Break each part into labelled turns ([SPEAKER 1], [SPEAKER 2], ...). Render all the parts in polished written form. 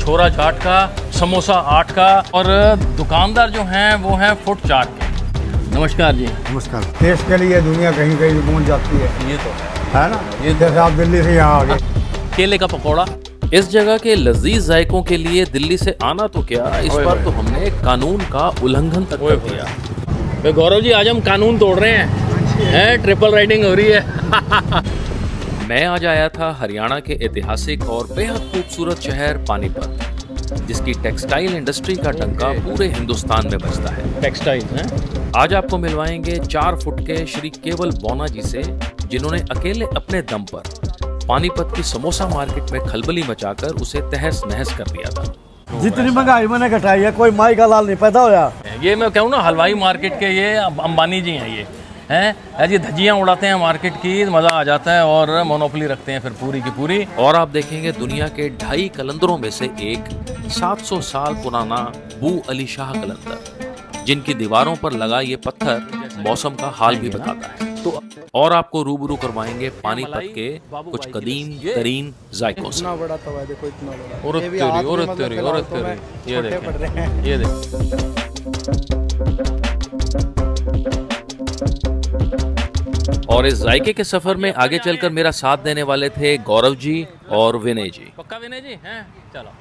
[SPEAKER 1] छोरा चाट का, समोसा 8 का और दुकानदार जो हैं वो हैं फुट चाट के। नमस्कार जी।
[SPEAKER 2] नमस्कार। देश के लिए दुनिया कहीं कहीं पहुंच जाती है, ये तो है ना। ये जैसे आप दिल्ली से यहाँ आ गए।
[SPEAKER 1] केले का पकौड़ा।
[SPEAKER 3] इस जगह के लजीज जायकों के लिए दिल्ली से आना तो क्या, इस बार तो हमने कानून का उल्लंघन तक कर दिया।
[SPEAKER 1] गौरव जी आज हम कानून तोड़ रहे हैं, ट्रिपल राइडिंग हो रही है।
[SPEAKER 3] मैं आज आया था हरियाणा के ऐतिहासिक और बेहद खूबसूरत शहर पानीपत, जिसकी टेक्सटाइल इंडस्ट्री का डंका पूरे हिंदुस्तान में बजता है।
[SPEAKER 1] टेक्सटाइल है।
[SPEAKER 3] आज आपको मिलवाएंगे 4 फुट के श्री केवल बौना जी से, जिन्होंने अकेले अपने दम पर पानीपत की समोसा मार्केट में खलबली मचाकर उसे तहस नहस कर दिया था।
[SPEAKER 2] जितनी महंगाई मैंने घटाई है, कोई माई का लाल नहीं पैदा होया।
[SPEAKER 1] ये मैं कहूँ ना, हलवाई मार्केट के ये अंबानी जी हैं। ये हैं ऐसी धज्जियाँ उड़ाते हैं मार्केट की, मज़ा आ जाता है और मोनोपोली रखते हैं फिर पूरी की पूरी।
[SPEAKER 3] और आप देखेंगे दुनिया के 2.5 कलंदरों में से एक 700 साल पुराना बू अली शाह कलंदर, जिनकी दीवारों पर लगा ये पत्थर मौसम का हाल भी बताता है। तो और आपको रूबरू करवाएंगे पानीपत के कुछ कदीम तरीन जायकों से।
[SPEAKER 2] इतना बड़ा तवा देखो, इतना बड़ा।
[SPEAKER 1] और ये देखें, ये देखें।
[SPEAKER 3] और इस जायके के सफर में आगे चलकर मेरा साथ देने वाले थे गौरव जी और विनय जी।
[SPEAKER 1] पक्का विनय जी हैं। चलो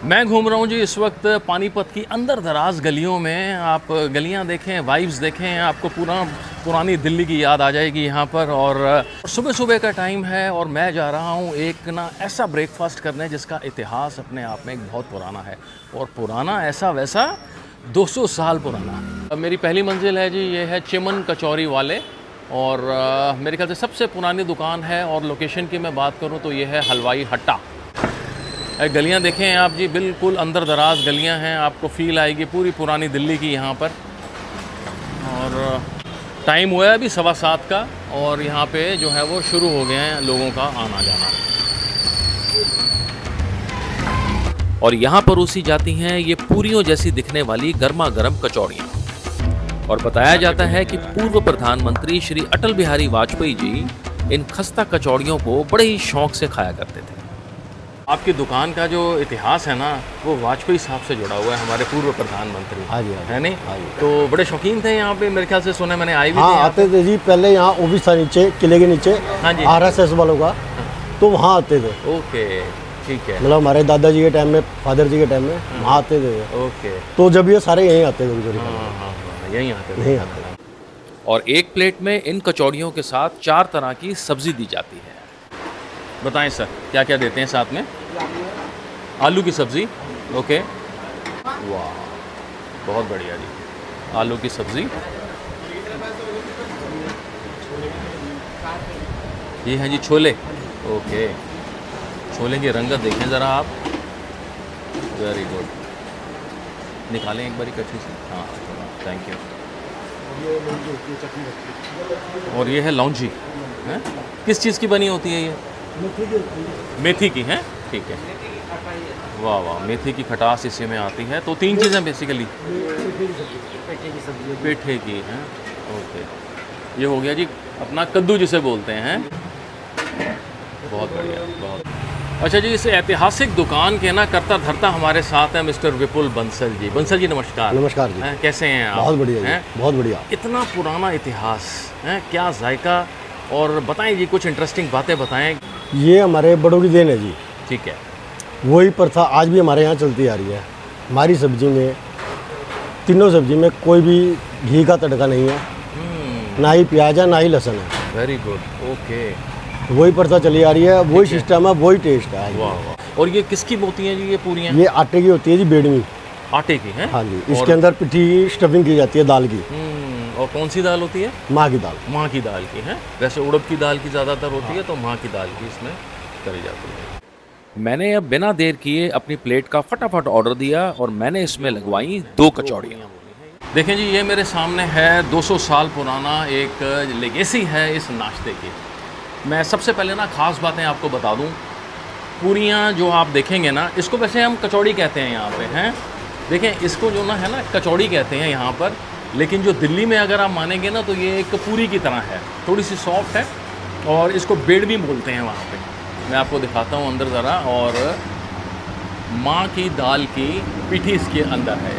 [SPEAKER 1] मैं घूम रहा हूँ जी इस वक्त पानीपत की अंदर दराज गलियों में। आप गलियाँ देखें, वाइब्स देखें, आपको पुरानी दिल्ली की याद आ जाएगी यहाँ पर। और सुबह सुबह का टाइम है और मैं जा रहा हूँ एक ना ऐसा ब्रेकफास्ट करने जिसका इतिहास अपने आप में एक बहुत पुराना है, और पुराना ऐसा वैसा 200 साल पुराना। मेरी पहली मंजिल है जी, ये है चिमन कचौरी वाले, और मेरे ख्याल से सबसे पुरानी दुकान है। और लोकेशन की मैं बात करूँ तो ये है हलवाई हट्टा। गलियाँ देखें आप जी, बिल्कुल अंदर दराज गलियाँ हैं, आपको फील आएगी पूरी पुरानी दिल्ली की यहाँ पर। और टाइम हुआ है अभी 7:15 का, और यहाँ पे जो है वो शुरू हो गए हैं लोगों का आना जाना।
[SPEAKER 3] और यहाँ पर उसी जाती हैं ये पूरियों जैसी दिखने वाली गर्मा गर्म कचौड़ियाँ। और बताया जाता है कि पूर्व प्रधानमंत्री श्री अटल बिहारी वाजपेयी जी इन खस्ता कचौड़ियों को बड़े ही शौक से खाया करते थे।
[SPEAKER 1] आपकी दुकान का जो इतिहास है ना, वो वाजपेयी साहब से जुड़ा हुआ है, हमारे पूर्व प्रधानमंत्री।
[SPEAKER 2] हाँ जी,
[SPEAKER 1] है नहीं? तो बड़े शौकीन थे यहाँ पे, मेरे ख्याल से सुना मैंने, आई भी
[SPEAKER 2] हाँ, आते थे जी। पहले यहाँ ऑफिस था नीचे किले के नीचे,
[SPEAKER 1] हाँ जी,
[SPEAKER 2] RSS वालों का, तो वहाँ आते थे।
[SPEAKER 1] ओके, ठीक है।
[SPEAKER 2] मतलब हमारे दादाजी के टाइम में, फादर जी के टाइम में वहाँ आते थे।
[SPEAKER 1] ओके,
[SPEAKER 2] तो जब ये सारे यहीं आते थे,
[SPEAKER 1] यहीं आते थे,
[SPEAKER 2] यहीं आते थे।
[SPEAKER 3] और एक प्लेट में इन कचौड़ियों के साथ 4 तरह की सब्जी दी जाती है।
[SPEAKER 1] बताएं सर, क्या क्या देते हैं साथ में? आलू की सब्ज़ी, ओके, वाह, बहुत बढ़िया जी। आलू की सब्ज़ी, ये हैं जी छोले, ओके। छोले की रंगत देखें ज़रा आप, वेरी गुड। निकालें एक बारी कच्ची से, हाँ, थैंक यू। और ये है लौंजी, हैं? किस चीज़ की बनी होती है ये? मेथी की है, ठीक है। वाह वाह, मेथी की खटास इसी में आती है। तो 3 चीज़ें बेसिकली, पेठे की हैं, ओके। ये हो गया जी अपना कद्दू जिसे बोलते हैं। बहुत बढ़िया, बहुत अच्छा जी। इस ऐतिहासिक दुकान के ना करता धरता हमारे साथ है मिस्टर विपुल बंसल जी। बंसल जी नमस्कार।
[SPEAKER 2] नमस्कार जी।
[SPEAKER 1] कैसे हैं आप?
[SPEAKER 2] बहुत बढ़िया हैं, बहुत बढ़िया।
[SPEAKER 1] इतना पुराना इतिहास है, क्या जायका, और बताएं जी कुछ इंटरेस्टिंग बातें बताएं।
[SPEAKER 2] ये हमारे बड़ों की देन है जी।
[SPEAKER 1] ठीक है।
[SPEAKER 2] वही प्रथा आज भी हमारे यहाँ चलती आ रही है। हमारी सब्जी में, तीनों सब्जी में कोई भी घी का तड़का नहीं है, ना ही प्याज है, ना ही लहसुन है।
[SPEAKER 1] Very good, okay.
[SPEAKER 2] वही प्रथा चली आ रही है, वही सिस्टम है, वही टेस्ट है।
[SPEAKER 1] वाह वाह। और ये किसकी होती हैं जी ये पूरियाँ?
[SPEAKER 2] ये आटे की होती है जी, बेड़मी।
[SPEAKER 1] आटे की हैं?
[SPEAKER 2] हाँ जी। इसके अंदर पिट्ठी स्टफिंग की जाती है दाल की।
[SPEAKER 1] और कौन सी दाल होती है?
[SPEAKER 2] माँ की दाल।
[SPEAKER 1] माँ की दाल की है। वैसे उड़द की दाल की ज़्यादातर होती है, तो माँ की दाल की इसमें करी जाती है।
[SPEAKER 3] मैंने अब बिना देर किए अपनी प्लेट का फटाफट ऑर्डर दिया और मैंने इसमें लगवाई 2 कचौड़ियाँ।
[SPEAKER 1] देखें जी, ये मेरे सामने है 200 साल पुराना एक लेगेसी है इस नाश्ते की। मैं सबसे पहले ना ख़ास बातें आपको बता दूं। पूरियाँ जो आप देखेंगे ना, इसको वैसे हम कचौड़ी कहते हैं यहाँ पे, हैं। देखें इसको जो ना है ना कचौड़ी कहते हैं यहाँ पर, लेकिन जो दिल्ली में अगर आप मानेंगे ना तो ये एक पूरी की तरह है, थोड़ी सी सॉफ्ट है, और इसको बेड़ भी बोलते हैं वहाँ पे। मैं आपको दिखाता हूँ अंदर ज़रा। और माँ की दाल की पिठी इसके अंदर है।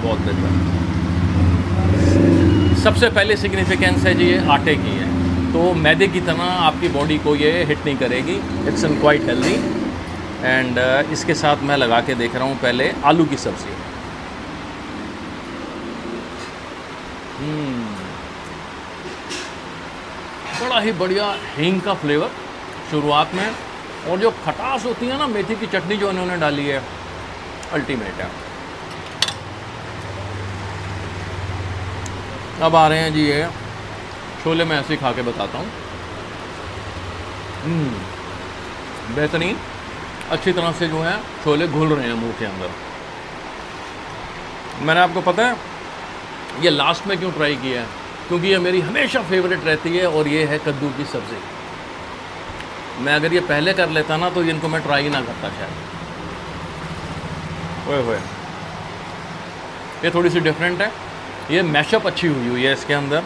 [SPEAKER 1] बहुत बेहतर। सबसे पहले सिग्निफिकेंस है जी ये आटे की है, तो मैदे की तरह आपकी बॉडी को ये हिट नहीं करेगी। It's an quite healthy. And इसके साथ मैं लगा के देख रहा हूँ पहले आलू की सब्ज़ी। बड़ा ही बढ़िया हींग का फ्लेवर शुरुआत में, और जो खटास होती है ना, मेथी की चटनी जो इन्होंने डाली है, अल्टीमेट है। अब आ रहे हैं जी ये छोले। मैं ऐसे ही खा के बताता हूँ। बेहतरीन, अच्छी तरह से जो है छोले घुल रहे हैं मुंह के अंदर। मैंने आपको पता है ये लास्ट में क्यों ट्राई किया है, क्योंकि ये मेरी हमेशा फेवरेट रहती है, और ये है कद्दू की सब्ज़ी। मैं अगर ये पहले कर लेता ना तो इनको मैं ट्राई ना करता शायद। ओए ये थोड़ी सी डिफरेंट है, ये मैशअप अच्छी हुई है इसके अंदर,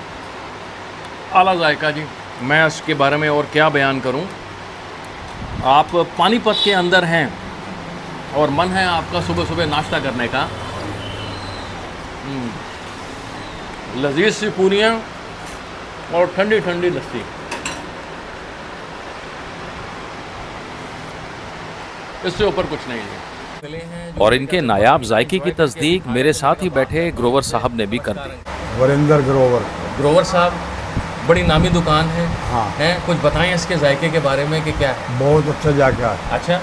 [SPEAKER 1] आला जायका जी। मैं इसके बारे में और क्या बयान करूं। आप पानीपत के अंदर हैं और मन है आपका सुबह सुबह नाश्ता करने का, लजीज सी पूरियाँ और ठंडी ठंडी लस्सी, इससे ऊपर कुछ नहीं है।
[SPEAKER 3] और इनके नायाब जायके की तस्दीक मेरे साथ ही बैठे ग्रोवर साहब ने भी कर दी।
[SPEAKER 2] वरिंदर
[SPEAKER 1] ग्रोवर साहब, बड़ी नामी दुकान है।
[SPEAKER 2] हाँ।
[SPEAKER 1] हैं, कुछ बताएं इसके जायके के बारे में कि क्या है।
[SPEAKER 2] बहुत अच्छा जायका है।
[SPEAKER 1] अच्छा,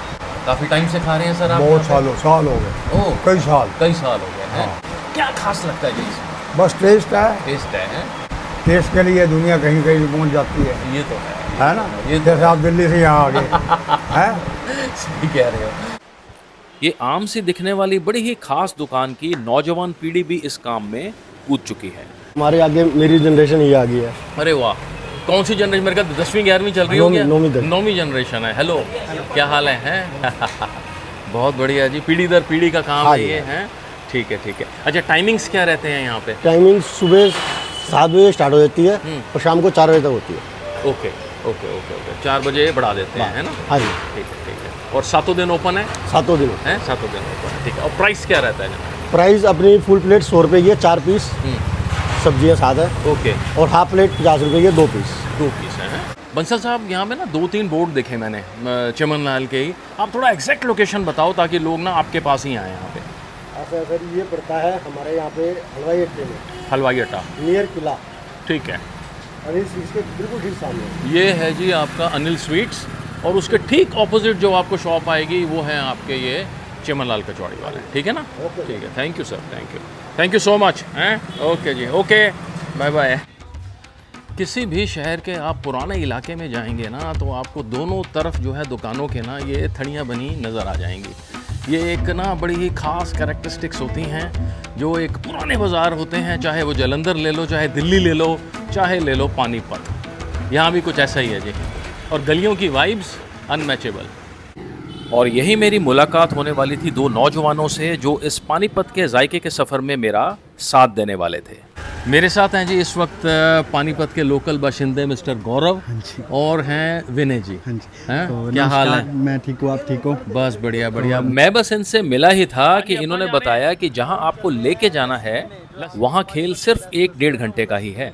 [SPEAKER 1] काफ़ी टाइम से खा रहे हैं सर आप?
[SPEAKER 2] बहुत साल हो गए।
[SPEAKER 1] ओह,
[SPEAKER 2] कई साल
[SPEAKER 1] हो गए हैं। क्या खास लगता है जी इसमें?
[SPEAKER 2] बस टेस्ट है। टेस्ट के लिए दुनिया कहीं कहीं पहुंच जाती है।
[SPEAKER 1] ये तो है
[SPEAKER 2] ना।
[SPEAKER 1] ये
[SPEAKER 2] जैसे आप दिल्ली से यहाँ आ गए हैं।
[SPEAKER 1] सही कह रहे हो।
[SPEAKER 3] ये आम सी दिखने वाली बड़ी ही खास दुकान की नौजवान पीढ़ी भी इस काम में कूद चुकी है।
[SPEAKER 2] हमारे आगे मेरी जनरेशन ये आ गई है।
[SPEAKER 1] अरे वाह, कौन सी जनरेशन? मेरे ख्याल 10वीं 11वीं चल रही होगी। नौवीं जनरेशन है। हेलो, क्या हाल है? बहुत बढ़िया जी, पीढ़ी दर पीढ़ी का काम है ये है। ठीक है। अच्छा, टाइमिंग्स क्या रहते हैं यहाँ पे?
[SPEAKER 2] टाइमिंग सुबह 7 बजे स्टार्ट हो जाती है और शाम को 4 बजे तक होती है।
[SPEAKER 1] ओके 4 बजे बढ़ा देते हैं, है ना?
[SPEAKER 2] हाँ जी।
[SPEAKER 1] ठीक है। और सातों दिन ओपन है?
[SPEAKER 2] सातों दिन
[SPEAKER 1] ओपन है। ठीक है। और प्राइस क्या रहता है?
[SPEAKER 2] प्राइस अपनी फुल प्लेट 100 रुपये की है, 4 पीस सब्जियाँ साथ है।
[SPEAKER 1] ओके।
[SPEAKER 2] और हाफ प्लेट 50 रुपये की है, 2 पीस
[SPEAKER 1] है। बंसल साहब, यहाँ पे ना 2-3 बोर्ड देखे मैंने चमन लाल के ही। आप थोड़ा एग्जैक्ट लोकेशन बताओ ताकि लोग ना आपके पास ही आए यहाँ पे।
[SPEAKER 2] सर ये पड़ता है हमारे यहाँ पे हलवाई अड्डे में।
[SPEAKER 1] हलवाई अड्डा
[SPEAKER 2] नियर किला।
[SPEAKER 1] ठीक है।
[SPEAKER 2] अनिल स्वीट्स के बिल्कुल ठीक सामने
[SPEAKER 1] ये है जी आपका अनिल स्वीट्स, और उसके ठीक ऑपोजिट जो आपको शॉप आएगी वो है आपके ये चमन लाल कचौड़ी वाले। ठीक है ना? ठीक है। Thank you sir, thank you so much. हैं, ओके जी, ओके, बाय बाय। किसी भी शहर के आप पुराने इलाके में जाएंगे ना तो आपको दोनों तरफ जो है दुकानों के ना ये थड़ियाँ बनी नज़र आ जाएंगी। ये एक ना बड़ी ही ख़ास कैरेक्टरिस्टिक्स होती हैं जो एक पुराने बाज़ार होते हैं, चाहे वो जलंधर ले लो, चाहे दिल्ली ले लो, चाहे ले लो पानीपत। यहाँ भी कुछ ऐसा ही है जी, और गलियों की वाइब्स अनमैचेबल।
[SPEAKER 3] और यही मेरी मुलाकात होने वाली थी 2 नौजवानों से जो इस पानीपत के जायके के सफ़र में मेरा साथ देने वाले थे।
[SPEAKER 1] मेरे साथ हैं जी इस वक्त पानीपत के लोकल बाशिंदे मिस्टर गौरव और हैं विनय जी। हैं, तो क्या हाल है?
[SPEAKER 4] मैं ठीक हूँ, आप ठीक हो?
[SPEAKER 1] बस बढ़िया।
[SPEAKER 3] मैं बस इनसे मिला ही था कि इन्होंने बताया कि जहां आपको लेके जाना है वहां खेल सिर्फ 1-1.5 घंटे का ही है।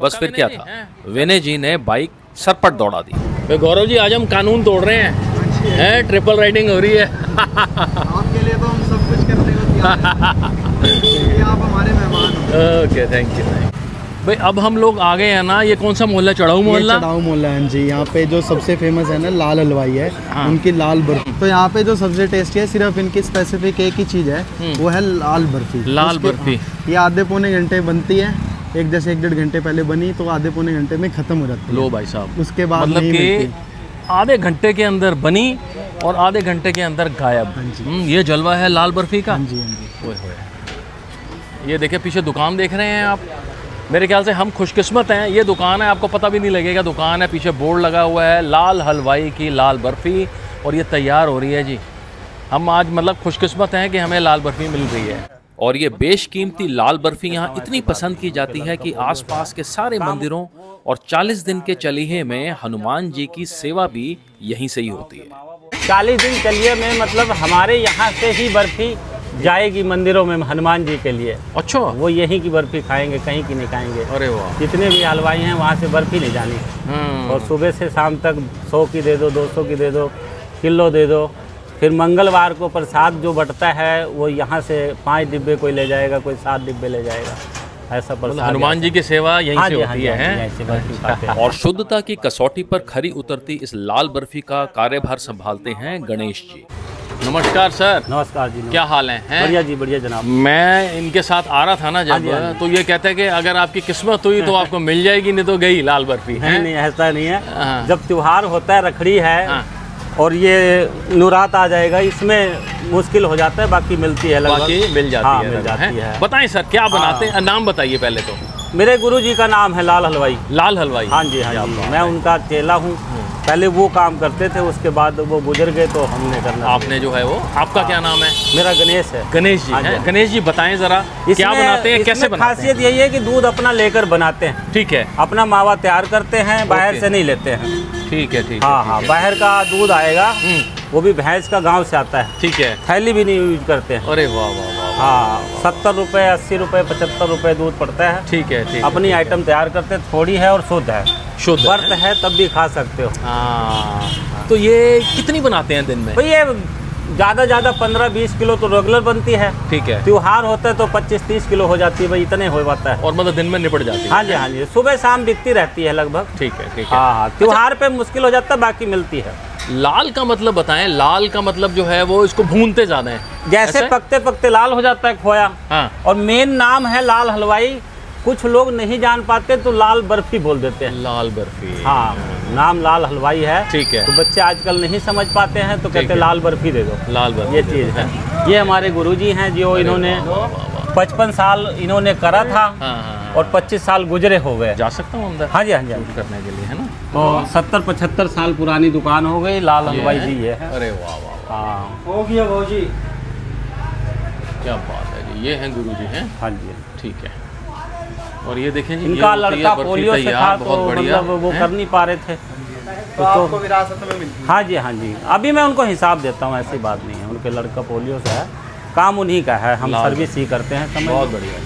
[SPEAKER 3] बस फिर क्या था, विनय जी ने बाइक सरपट दौड़ा दी।
[SPEAKER 1] तो गौरव जी, आज हम कानून तोड़ रहे हैं, ट्रिपल राइडिंग हो रही है।
[SPEAKER 4] आपके लिए तो हम सब कुछ करने को तैयार हैं। आप हमारे मेहमान हो।
[SPEAKER 1] ओके, थैंक यू भाई। अब हम लोग आ गए हैं ना, ये कौन सा मोहल्ला? चढ़ाऊ मोहल्ला।
[SPEAKER 4] चढ़ाऊ मोहल्ला है जी। यहाँ पे जो सबसे फेमस है ना, लाल हलवाई है।
[SPEAKER 1] हाँ।
[SPEAKER 4] उनकी लाल बर्फी। तो यहाँ पे जो सबसे टेस्टी है, सिर्फ इनकी स्पेसिफिक एक ही चीज़ है, वो है लाल बर्फी।
[SPEAKER 1] लाल बर्फी
[SPEAKER 4] ये आधे पौने घंटे बनती है। एक जैसे 1-1.5 घंटे पहले बनी तो आधे पौने घंटे में ख़त्म हो जाती है।
[SPEAKER 1] लो भाई साहब,
[SPEAKER 4] उसके बाद
[SPEAKER 1] मतलब
[SPEAKER 4] नहीं
[SPEAKER 1] कि
[SPEAKER 4] मिलती।
[SPEAKER 1] आधे घंटे के अंदर बनी और आधे घंटे के अंदर गायब। ये जलवा है लाल बर्फी का।
[SPEAKER 4] हाँ जी।
[SPEAKER 1] ये देखिए पीछे दुकान देख रहे हैं आप। मेरे ख्याल से हम खुशकिस्मत हैं, ये दुकान है, आपको पता भी नहीं लगेगा दुकान है। पीछे बोर्ड लगा हुआ है लाल हलवाई की लाल बर्फ़ी, और ये तैयार हो रही है जी। हम आज मतलब खुशकिस्मत हैं कि हमें लाल बर्फ़ी मिल रही है।
[SPEAKER 3] और ये बेशकीमती लाल बर्फी यहाँ इतनी पसंद की जाती है कि आसपास के सारे मंदिरों और 40 दिन के चलीहे में हनुमान जी की सेवा भी यहीं से ही होती है।
[SPEAKER 5] 40 दिन चलिए में मतलब हमारे यहाँ से ही बर्फी जाएगी मंदिरों में हनुमान जी के लिए।
[SPEAKER 1] अच्छा,
[SPEAKER 5] वो यहीं की बर्फी खाएंगे, कहीं की नहीं खाएंगे।
[SPEAKER 1] अरे वाह,
[SPEAKER 5] जितने भी हलवाई हैं वहाँ से बर्फी नहीं जानी। और सुबह से शाम तक 100 की दे दो, 200 की दे दो, किलो दे दो। फिर मंगलवार को प्रसाद जो बंटता है वो यहाँ से 5 डिब्बे कोई ले जाएगा, कोई 7 डिब्बे ले जाएगा। ऐसा प्रसाद
[SPEAKER 1] हनुमान जी की सेवा यहीं से होती है।
[SPEAKER 3] और शुद्धता की कसौटी पर खरी उतरती इस लाल बर्फी का कार्यभार संभालते हैं गणेश जी।
[SPEAKER 1] नमस्कार सर।
[SPEAKER 5] नमस्कार जी।
[SPEAKER 1] क्या हाल है?
[SPEAKER 5] बढ़िया जी, बढ़िया जनाब।
[SPEAKER 1] मैं इनके साथ आ रहा था ना जब, तो ये कहते हैं कि अगर आपकी किस्मत हुई तो आपको मिल जाएगी, नहीं तो गई लाल बर्फी।
[SPEAKER 5] नहीं, ऐसा नहीं है। जब त्योहार होता है, रखड़ी है और ये नवरात आ जाएगा, इसमें मुश्किल हो जाता है, बाकी मिलती है लगभग।
[SPEAKER 1] बाकी मिल जाती है। बताएं सर क्या बनाते हैं, नाम बताइए पहले तो।
[SPEAKER 5] मेरे गुरुजी का नाम है लाल हलवाई।
[SPEAKER 1] लाल हलवाई?
[SPEAKER 5] हाँ जी, हाँ जी। मैं उनका चेला हूँ। पहले वो काम करते थे, उसके बाद वो गुजर गए तो हमने करना।
[SPEAKER 1] आपने जो है वो, आपका क्या नाम है?
[SPEAKER 5] मेरा गणेश है।
[SPEAKER 1] गणेश जी हैं। गणेश जी बताएं जरा क्या बनाते हैं, कैसे बनाते हैं?
[SPEAKER 5] खासियत यही है कि दूध अपना लेकर बनाते हैं।
[SPEAKER 1] ठीक है।
[SPEAKER 5] अपना मावा तैयार करते हैं, बाहर से नहीं लेते हैं।
[SPEAKER 1] ठीक है, ठीक है।
[SPEAKER 5] हाँ, बाहर का दूध आएगा, वो भी भैंस का गांव से आता है।
[SPEAKER 1] ठीक है।
[SPEAKER 5] थैली भी नहीं यूज करते हैं।
[SPEAKER 1] अरे वाह वाह वाह।
[SPEAKER 5] हाँ, 70 रुपये, 80 रुपये, 75 रुपये दूध पड़ता है।
[SPEAKER 1] ठीक है, ठीक।
[SPEAKER 5] अपनी आइटम तैयार करते, थोड़ी है और शुद्ध है।
[SPEAKER 1] शुद्ध
[SPEAKER 5] व्रत है तब भी खा सकते हो।
[SPEAKER 1] तो ये कितनी बनाते हैं दिन में?
[SPEAKER 5] भाई ये ज़्यादा 15-20 किलो तो रेगुलर बनती है।
[SPEAKER 1] ठीक है।
[SPEAKER 5] त्योहार होता है तो 25-30 किलो हो जाती है भाई, इतने हो पाता है।
[SPEAKER 1] और मतलब दिन में निपट जाती है?
[SPEAKER 5] हाँ जी, हाँ जी। सुबह शाम बिकती रहती है लगभग।
[SPEAKER 1] ठीक है, ठीक है।
[SPEAKER 5] हाँ, त्योहार पे मुश्किल हो जाता है, बाकी मिलती है।
[SPEAKER 1] लाल का मतलब बताएं। लाल का मतलब जो है वो इसको भूनते ज्यादा है,
[SPEAKER 5] जैसे पकते पकते लाल हो जाता है खोया।
[SPEAKER 1] हाँ।
[SPEAKER 5] और मेन नाम है लाल हलवाई। कुछ लोग नहीं जान पाते तो लाल बर्फी बोल देते हैं।
[SPEAKER 1] लाल बर्फी।
[SPEAKER 5] हाँ, नाम लाल हलवाई है।
[SPEAKER 1] ठीक है।
[SPEAKER 5] तो बच्चे आजकल नहीं समझ पाते हैं तो कहते लाल बर्फी दे दो।
[SPEAKER 1] लाल बर्फी
[SPEAKER 5] ये चीज़ है। ये हमारे गुरुजी हैं जो इन्होंने 55 साल इन्होंने करा था। और 25 साल गुजरे हो गए।
[SPEAKER 1] जा सकता हूँ अंदर?
[SPEAKER 5] हाँ जी, हाँ जी।
[SPEAKER 1] करने के लिए है ना।
[SPEAKER 5] तो 70-75 साल पुरानी दुकान हो गई, लाल हलवाई जी है।
[SPEAKER 1] अरे वाह वाह।
[SPEAKER 5] हाँ,
[SPEAKER 4] हो गया भाजी।
[SPEAKER 1] क्या बात है जी। ये हैं गुरुजी हैं।
[SPEAKER 5] हाँ जी।
[SPEAKER 1] ठीक है। और ये देखें जी,
[SPEAKER 5] इनका लड़का पोलियो से था तो मतलब वो कर नहीं पा रहे थे
[SPEAKER 4] तो आपको विरासत में मिलती है।
[SPEAKER 5] हाँ जी, हाँ जी। अभी मैं उनको हिसाब देता हूँ, ऐसी बात नहीं है। उनके लड़का पोलियो से है, काम उन्हीं का है, हम सर्विस ही करते हैं। समझ?
[SPEAKER 1] बहुत बढ़िया।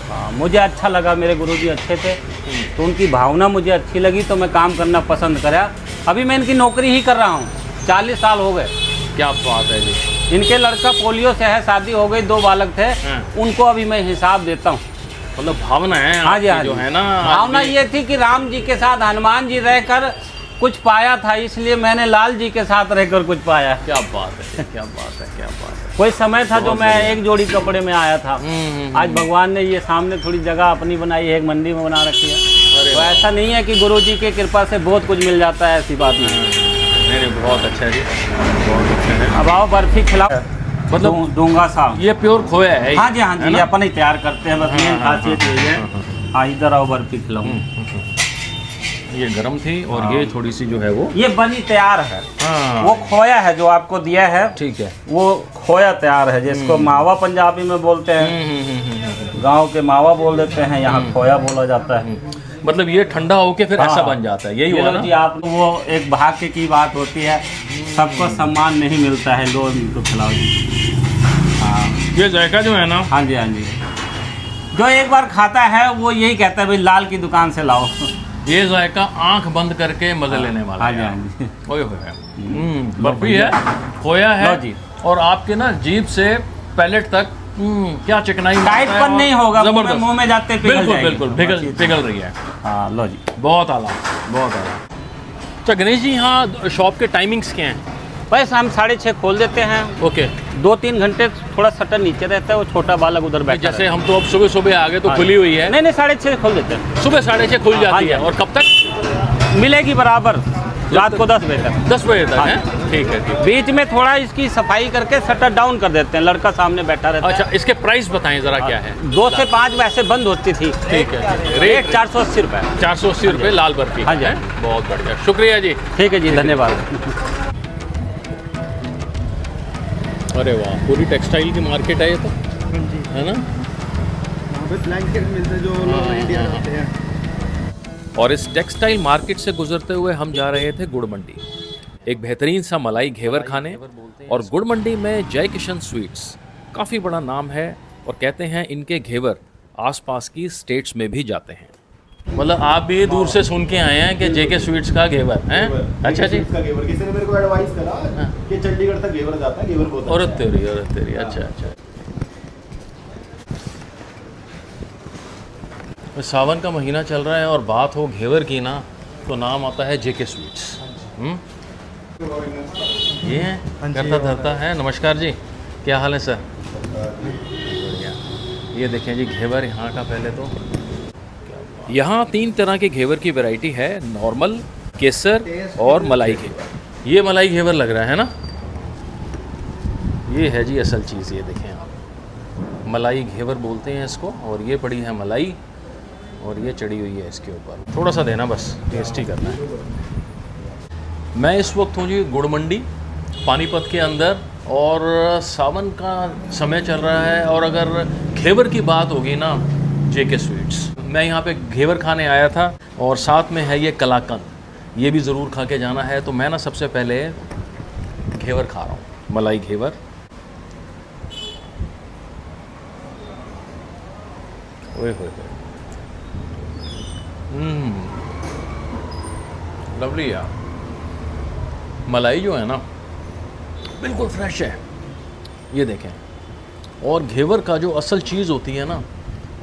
[SPEAKER 5] हाँ, मुझे अच्छा लगा, मेरे गुरुजी अच्छे थे तो उनकी भावना मुझे अच्छी लगी तो मैं काम करना पसंद करा। अभी मैं इनकी नौकरी ही कर रहा हूँ, 40 साल हो गए।
[SPEAKER 1] क्या बात है जी।
[SPEAKER 5] इनके लड़का पोलियो से है, शादी हो गई, 2 बालक थे, उनको अभी मैं हिसाब देता हूँ।
[SPEAKER 1] मतलब भावना है।
[SPEAKER 5] हाँ जी, हाँ
[SPEAKER 1] जो
[SPEAKER 5] जी।
[SPEAKER 1] है ना,
[SPEAKER 5] भावना ये थी कि राम जी के साथ हनुमान जी रहकर कुछ पाया था, इसलिए मैंने लाल जी के साथ रहकर कुछ पाया।
[SPEAKER 1] क्या बात है, क्या बात है, क्या बात है।
[SPEAKER 5] कोई समय था जो मैं एक जोड़ी कपड़े में आया था। आज भगवान ने ये सामने थोड़ी जगह अपनी बनाई है, एक मंडी में बना रखी है। तो ऐसा नहीं है कि गुरु जी की कृपा से बहुत कुछ मिल जाता है, ऐसी बात नहीं।
[SPEAKER 1] नहीं, बहुत अच्छा है जी, बहुत अच्छा है।
[SPEAKER 5] अब आओ बर्फी खिलाओ। मतलब दूंगा साहब,
[SPEAKER 1] ये प्योर खोया है?
[SPEAKER 5] हाँ जी, हाँ जी। ये अपन ही तैयार करते हैं, बस मेन खासियत यही है। हाँ, इधर आओ बर्फी खिलाओ।
[SPEAKER 1] ये गरम थी और ये थोड़ी सी जो है वो
[SPEAKER 5] ये बनी तैयार है। वो खोया है जो आपको दिया है।
[SPEAKER 1] ठीक है।
[SPEAKER 5] वो खोया तैयार है, जिसको मावा पंजाबी में बोलते हैं, गांव के मावा बोल देते हैं, यहाँ खोया बोला जाता है।
[SPEAKER 1] मतलब ये ठंडा होके फिर ऐसा बन जाता है, यही हुआ ना?
[SPEAKER 5] जी, आप वो एक भाग्य की बात होती है, सबको सम्मान नहीं मिलता है। लो इनको खिलाओ जी। हाँ,
[SPEAKER 1] ये जायका जो है ना।
[SPEAKER 5] हाँ जी, हाँ जी। जो एक बार खाता है वो यही कहता है भाई लाल की दुकान से लाओ।
[SPEAKER 1] ये जायका आंख बंद करके मजे लेने वाला।
[SPEAKER 5] हाँ जी, हाँ जी।
[SPEAKER 1] ओए होए। बर्फी है, खोया है जी। और आपके ना जीभ से पैलेट तक क्या चिकनाई,
[SPEAKER 5] टाइटपन नहीं होगा,
[SPEAKER 1] जबरदस्त।
[SPEAKER 5] मुंह में जाते
[SPEAKER 1] बिल्कुल बिल्कुल पिघल रही है।
[SPEAKER 5] हाँ, लो जी।
[SPEAKER 1] बहुत आला, बहुत आला। अच्छा गणेश जी, यहाँ शॉप के टाइमिंग्स क्या हैं?
[SPEAKER 5] बस हम 6:30 खोल देते हैं।
[SPEAKER 1] ओके।
[SPEAKER 5] 2-3 घंटे थोड़ा शटर नीचे रहता है, वो छोटा बालक उधर बैठा
[SPEAKER 1] जैसे हम तो अब सुबह सुबह आ गए तो खुली हुई है।
[SPEAKER 5] नहीं, 6:30 खोल देते हैं।
[SPEAKER 1] सुबह 6:30 खुल जाती है। और कब तक
[SPEAKER 5] मिलेगी? बराबर रात को 10 बजे तक।
[SPEAKER 1] 10 बजे तक है? ठीक है, ठीक।
[SPEAKER 5] बीच में थोड़ा इसकी सफाई करके शटर डाउन कर देते हैं, लड़का सामने बैठा रहता है।
[SPEAKER 1] अच्छा, इसके प्राइस बताएं जरा क्या है?
[SPEAKER 5] 2 से 5 वैसे बंद होती थी।
[SPEAKER 1] ठीक है।
[SPEAKER 5] रेट 480 रुपये।
[SPEAKER 1] 480 रुपये लाल बर्फी।
[SPEAKER 5] हाँ जी,
[SPEAKER 1] बहुत बढ़िया, शुक्रिया जी।
[SPEAKER 5] ठीक है जी, धन्यवाद।
[SPEAKER 1] अरे वाह, पूरी टेक्सटाइल की मार्केट है ये तो। है ना।
[SPEAKER 4] वहाँ पे ब्लैंकेट मिलते हैं जो लोग इंडिया जाते हैं।
[SPEAKER 3] और इस टेक्सटाइल मार्केट से गुजरते हुए हम जा रहे थे गुड़ मंडी, एक बेहतरीन सा मलाई घेवर खाने। और गुड़ मंडी में जय किशन स्वीट्स काफ़ी बड़ा नाम है और कहते हैं इनके घेवर आसपास की स्टेट्स में भी जाते हैं।
[SPEAKER 1] मतलब आप भी दूर से सुन के आए हैं कि जेके स्वीट्स का घेवर हैं? अच्छा जी।
[SPEAKER 2] इसका घेवर किसी ने मेरे को एडवाइस करा कि चंडीगढ़ तक घेवर जाता है, घेवर बहुत
[SPEAKER 1] औरत तेरी। अच्छा। सावन का महीना चल रहा है और बात हो घेवर की ना तो नाम आता है जेके स्वीट्स। ये करता धरता है। नमस्कार जी, क्या हाल है सर? बढ़िया। ये देखें जी घेवर यहाँ का। पहले तो
[SPEAKER 3] यहाँ 3 तरह के घेवर की वैरायटी है, नॉर्मल, केसर और मलाई घेवर।
[SPEAKER 1] ये मलाई घेवर लग रहा है ना। ये है जी असल चीज़। ये देखें आप, मलाई घेवर बोलते हैं इसको। और ये पड़ी है मलाई और ये चढ़ी हुई है इसके ऊपर। थोड़ा सा देना, बस टेस्टी करना है। मैं इस वक्त हूँ जी गुड़ मंडी पानीपत के अंदर और सावन का समय चल रहा है। और अगर घेवर की बात होगी ना, जेके स्वीट्स, मैं यहाँ पे घेवर खाने आया था। और साथ में है ये कलाकंद, ये भी ज़रूर खा के जाना है। तो मैं ना सबसे पहले घेवर खा रहा हूँ, मलाई घेवर। ओए होए, लवली यार। मलाई जो है ना बिल्कुल फ्रेश है, ये देखें। और घेवर का जो असल चीज़ होती है ना,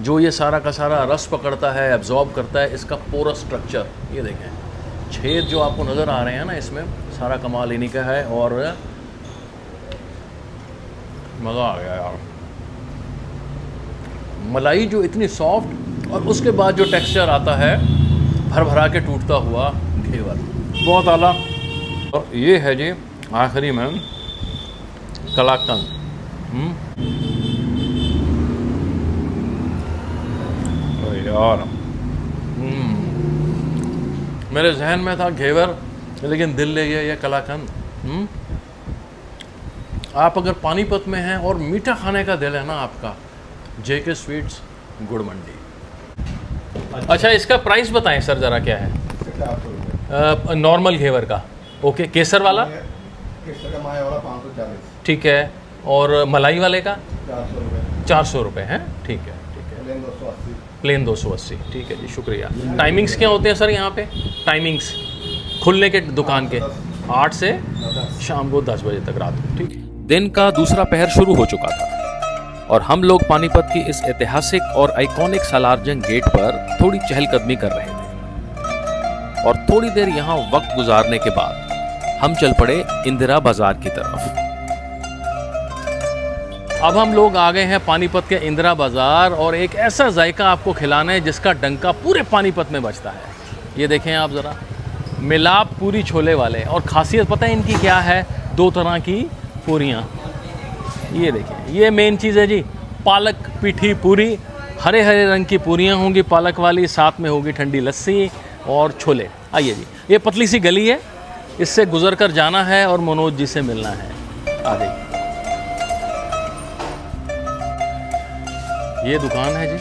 [SPEAKER 1] जो ये सारा का सारा रस पकड़ता है, एब्जॉर्ब करता है, इसका पूरा स्ट्रक्चर ये देखें। छेद जो आपको नज़र आ रहे हैं ना, इसमें सारा कमाल इन्हीं का है। और मज़ा आ गया यार। मलाई जो इतनी सॉफ्ट और उसके बाद जो टेक्सचर आता है भर भरा के टूटता हुआ घेवर, बहुत आला। और ये है जी आखिरी में कलाकंद। यार मेरे जहन में था घेवर, लेकिन दिल ले गया ये कलाकंद। आप अगर पानीपत में हैं और मीठा खाने का दिल है ना आपका, जेके स्वीट्स गुड़ मंडी। अच्छा, इसका प्राइस बताएं सर ज़रा, क्या है? नॉर्मल घेवर का। ओके, केसर वाला?
[SPEAKER 2] केसर का माया वाला 540।
[SPEAKER 1] ठीक है। और मलाई वाले का?
[SPEAKER 2] 400
[SPEAKER 1] रुपये हैं। ठीक है। प्लेन 280। ठीक है जी, शुक्रिया। टाइमिंग्स क्या होते हैं सर यहाँ पे? टाइमिंग्स खुलने के दुकान के 8 से शाम को 10 बजे तक, रात को। ठीक।
[SPEAKER 3] दिन का दूसरा पहर शुरू हो चुका था और हम लोग पानीपत की इस ऐतिहासिक और आइकॉनिक सालारजंग गेट पर थोड़ी चहलकदमी कर रहे थे। और थोड़ी देर यहाँ वक्त गुजारने के बाद हम चल पड़े इंदिरा बाजार की तरफ।
[SPEAKER 1] अब हम लोग आ गए हैं पानीपत के इंदिरा बाजार और एक ऐसा जायका आपको खिलाना है जिसका डंका पूरे पानीपत में बजता है। ये देखें आप ज़रा, मिलाप पूरी छोले वाले। और खासियत पता है इनकी क्या है? 2 तरह की पूरियाँ। ये देखें, ये मेन चीज़ है जी, पालक पीठी पूरी। हरे हरे रंग की पूरियाँ होंगी पालक वाली, साथ में होगी ठंडी लस्सी और छोले। आइए जी, ये पतली सी गली है, इससे गुजर कर जाना है और मनोज जी से मिलना है। आ जाइए। ये दुकान है जी।